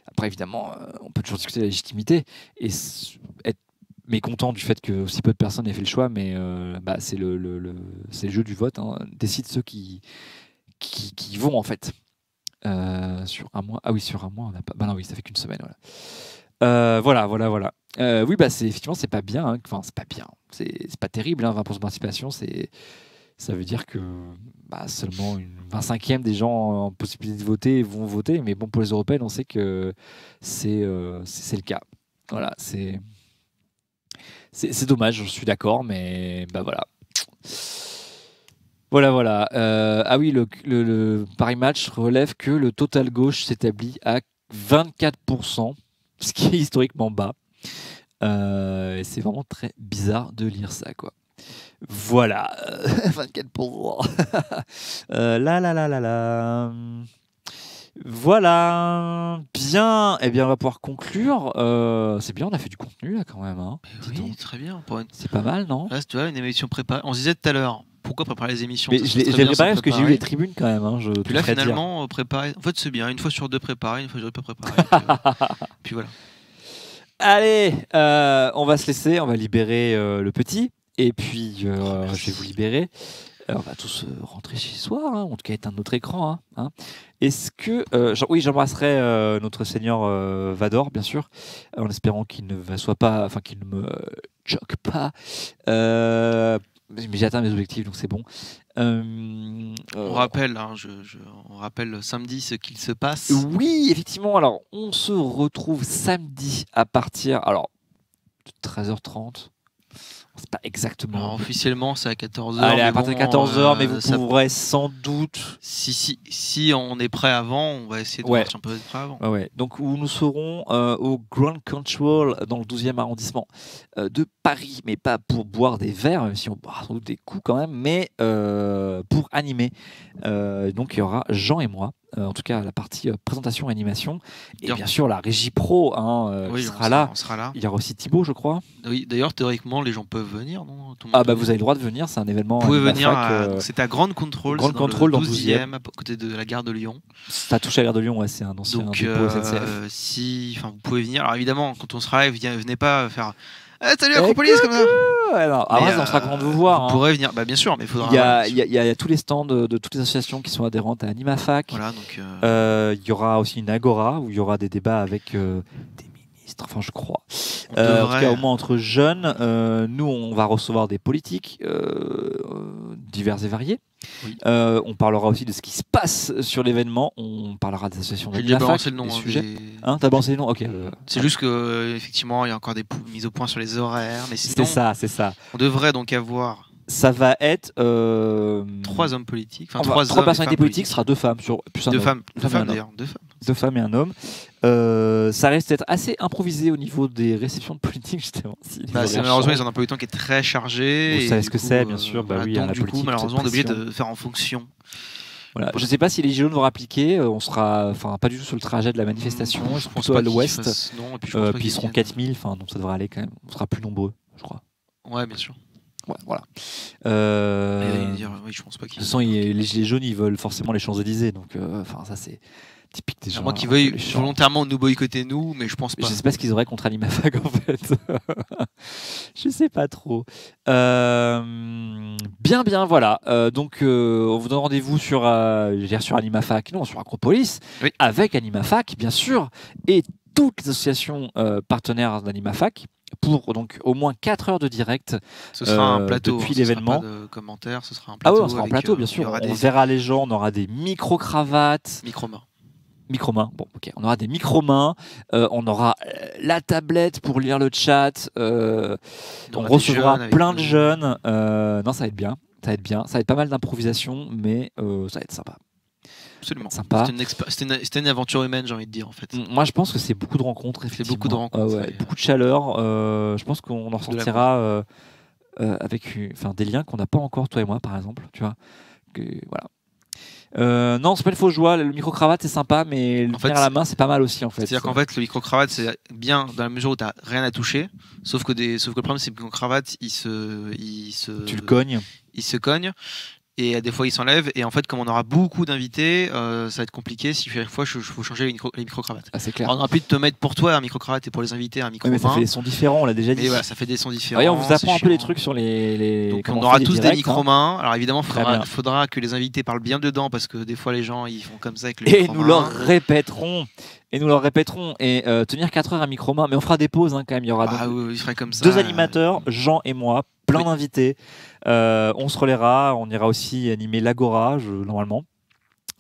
Après évidemment, on peut toujours discuter de la légitimité et être mécontent du fait que aussi peu de personnes aient fait le choix, mais c'est c'est le jeu du vote. Hein. Décide ceux qui vont en fait sur un mois. Ah oui, sur un mois on n'a pas. Bah non oui, ça fait qu'une semaine. Voilà. Voilà. Oui, effectivement c'est pas bien. Hein. Enfin c'est pas bien. C'est pas terrible. Hein, 20% de participation, ça veut dire que seulement une 25e des gens en possibilité de voter vont voter. Mais bon, pour les européennes, on sait que c'est le cas. Voilà, c'est dommage, je suis d'accord, mais voilà. Voilà. Ah oui, le Paris Match relève que le total gauche s'établit à 24%, ce qui est historiquement bas. C'est vraiment très bizarre de lire ça, quoi. Voilà, 24%. Là. Voilà, bien. Eh bien, on va pouvoir conclure. C'est bien, on a fait du contenu là quand même. Hein. Oui, très bien. C'est pas mal, non? Là, tu vois, une émission préparée. On se disait tout à l'heure, pourquoi préparer les émissions? Mais je l'ai préparé parce que j'ai eu les tribunes quand même. Hein, puis là, finalement, préparer. En fait, c'est bien. 1 fois sur 2 préparer, 1 fois sur 2 pas préparer. Puis voilà. Allez, on va se laisser, on va libérer le petit. Et puis, je vais vous libérer. On va tous rentrer chez soi, hein, en tout cas éteindre notre écran. Hein. Est-ce que... oui, j'embrasserai notre Seigneur Vador, bien sûr, en espérant qu'il ne qu'il ne me choque pas. Mais j'ai atteint mes objectifs, donc c'est bon. On rappelle, hein, on rappelle samedi ce qu'il se passe. Oui, effectivement. Alors, on se retrouve samedi à partir de 13h30. C'est pas exactement. Alors, officiellement, c'est à 14h. Allez, à partir de 14h, mais vous ça- pourrez sans doute. Si on est prêt avant, on va essayer de Ouais. voir si on peut être prêt avant. Ouais. Donc, où nous serons au Grand Control dans le 12e arrondissement de Paris, mais pas pour boire des verres, même si on boira sans doute des coups quand même, mais pour animer. Donc, il y aura Jean et moi. En tout cas, la partie présentation et animation. Et Bien. bien sûr, la régie pro qui sera là. On sera là. Il y aura aussi Thibaut, je crois. Oui, d'ailleurs, théoriquement, les gens peuvent venir, non? Tout le Ah, monde bah, peut vous avez le droit de venir, c'est un événement. Vous pouvez à venir, Animafac, donc c'est à Grande Control, Grande c'est dans Control, le dans le 12e, à côté de la gare de Lyon. Ça touche à la gare de Lyon, ouais, c'est un ancien Donc, dépôt SNCF. vous pouvez venir. Alors évidemment, quand on sera live, venez pas faire salut Acropolis comme ça. Ouais, non, Mais, on sera content de vous voir. Vous pourrez venir, bah, bien sûr, mais il faudra. Il y a tous les stands de toutes les associations qui sont adhérentes à Animafac. Voilà, donc. Il y aura aussi une agora où il y aura des débats avec des ministres, enfin je crois. On En tout devrait- cas, au moins entre jeunes, nous on va recevoir des politiques divers et variés. Oui. On parlera aussi de ce qui se passe sur l'événement. On parlera des associations J'ai déjà d'Animafac, balancé le nom. des hein, sujets. j'ai- Hein, t'as balancé le nom. Ok. C'est juste que effectivement, il y a encore des mises au point sur les horaires, mais C'est sinon, ça. on devrait donc avoir Ça va être 3 hommes politiques, enfin trois 3 hommes et personnalités femmes politiques, ce sera 2 femmes sur plus un Deux homme. femmes, Deux deux femmes et un femmes homme. d'ailleurs, 2 femmes. 2 femmes et un homme. Ça reste d'être assez improvisé au niveau des réceptions de politique, justement. Malheureusement, ils ont un emploi du temps qui est très chargé. Vous et savez du ce que coup, c'est, bien sûr. Bah oui, donc, la du coup, politique, malheureusement, on est obligé cette de faire en fonction. Voilà. Je ne sais pas si les gilets jaunes vont appliquer. On sera, pas du tout sur le trajet de la manifestation. Ils sont plutôt à l'ouest. Puis ils seront 4000. Enfin, donc ça devrait aller quand même. On sera plus nombreux, je crois. Ouais, bien sûr. Ouais, voilà. Oui, je pense pas De qu'ils. toute façon, les gilets jaunes, ils veulent forcément les Champs-Élysées. Donc, ça, c'est typique des gens. À moins qu'ils veuillent méchants. volontairement nous boycotter, nous, mais je pense pas. Je sais pas ce qu'ils auraient contre Animafac en fait. Je sais pas trop. Bien, voilà. Donc, on vous donne rendez-vous sur Animafac, non, sur Acropolis, Oui. avec Animafac, bien sûr, et toutes les associations partenaires d'Animafac pour donc au moins 4 heures de direct. Ce sera un plateau. depuis ce sera l'événement. pas de commentaires, ce sera un Ah plateau. ouais, on sera en avec, plateau, bien il y sûr. aura On des verra les gens, on aura des micro-cravates. Micro-mains, bon ok, on aura des micro-mains, on aura la tablette pour lire le chat, on recevra plein de jeunes, non ça va être bien, ça va être pas mal d'improvisation, mais ça va être sympa. Absolument. Sympa. C'était une aventure humaine, j'ai envie de dire en fait. Moi je pense que c'est beaucoup de rencontres, effectivement. beaucoup de rencontres, ouais, ouais. beaucoup de chaleur, je pense qu'on en ressortira avec des liens qu'on n'a pas encore, toi et moi par exemple, tu vois, voilà. Non, c'est pas une fausse joie. Le micro-cravate c'est sympa, mais le tenir à la main c'est pas mal aussi en fait. C'est-à-dire qu'en fait, le micro-cravate c'est bien dans la mesure où t'as rien à toucher, sauf que le problème c'est que le micro-cravate tu le cognes. Il se cogne. Et des fois, il s'enlève. Et en fait, comme on aura beaucoup d'invités, ça va être compliqué si chaque fois il faut changer les micro-cravates. Ah, c'est clair. Alors, on aurait pu te mettre pour toi un micro-cravate et pour les invités un micro-main. Oui, mais ça fait des sons différents, on l'a déjà dit. Et voilà, ça fait des sons différents. Ouais, on vous apprend un peu les chiant. trucs sur les. Donc, comment on aura fait les tous directs, des micro-mains. Alors, évidemment, Très il faudra que les invités parlent bien dedans parce que des fois, les gens ils font comme ça avec le Et micro-main. nous leur répéterons. Et tenir 4 heures à micro-main. Mais on fera des pauses quand même. Il y aura il ferait comme ça. 2 animateurs, Jean et moi, plein d'invités. On se relaiera. On ira aussi animer l'Agora, normalement.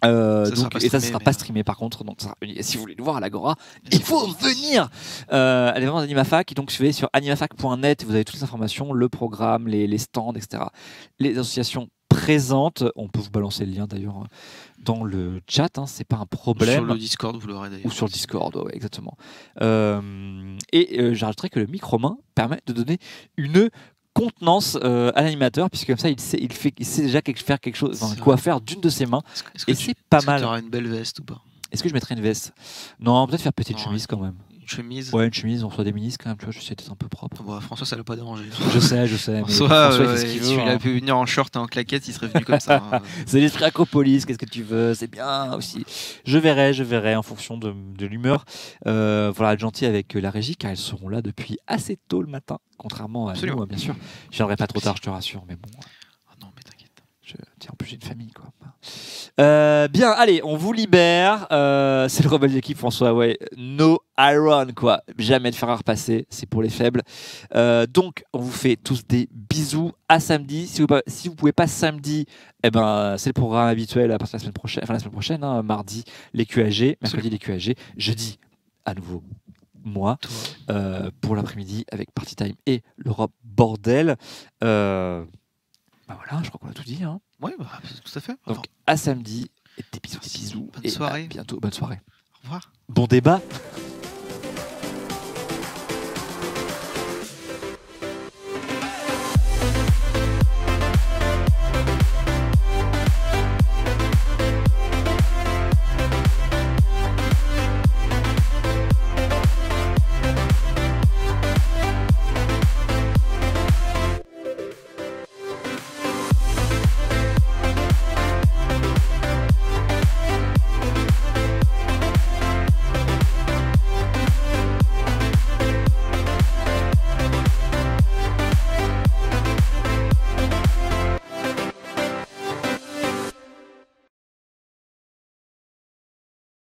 Ça sera pas streamé par contre, donc si vous voulez le voir à l'Agora, il faut venir à l'événement d'Animafac. Donc suivez sur animafac.net, vous avez toutes les informations, le programme, les stands, etc. Les associations présentes, on peut vous balancer le lien d'ailleurs dans le chat, c'est pas un problème. Sur le Discord, vous l'aurez d'ailleurs. Ou sur le Discord, ouais, exactement. J'ajouterais que le micro-main permet de donner une contenance à l'animateur, puisque comme ça il sait déjà faire quelque chose, quoi faire d'une de ses mains. Et c'est pas mal. Tu auras une belle veste ou pas? Est-ce que je mettrais une veste? Non, peut-être faire petite chemise quand même. Une chemise? Ouais, une chemise, on reçoit des ministres quand même, tu vois, je sais d'être un peu propre. Bon, François, ça l'a pas dérangé. Je sais. Mais François, il fait ce qu'il veut. Il a pu venir en short et en claquette, il serait venu comme ça. C'est l'esprit Acropolis, qu'est-ce que tu veux? C'est bien aussi. Je verrai en fonction de l'humeur. Voilà, être gentil avec la régie, car elles seront là depuis assez tôt le matin, contrairement à nous, bien sûr. Je viendrai pas trop tard, je te rassure, mais bon. Non, mais t'inquiète. Tiens, en plus j'ai une famille, quoi. Bien, allez, on vous libère. C'est le rebelle d'équipe, François. Ouais, no iron, quoi. Jamais de faire à repasser, c'est pour les faibles. Donc, on vous fait tous des bisous. À samedi. Si vous pouvez pas samedi, c'est le programme habituel à partir de la semaine prochaine, mardi les QAG, mercredi les QAG, jeudi à nouveau moi, Toi. pour l'après-midi avec Party Time et l'Europe Bordel. Bah voilà, je crois qu'on a tout dit. Hein. Ouais, bah, tout à fait. Donc à samedi, et des bisous, des bisous. Bonne et soirée. à bientôt, bonne soirée. Au revoir. Bon débat.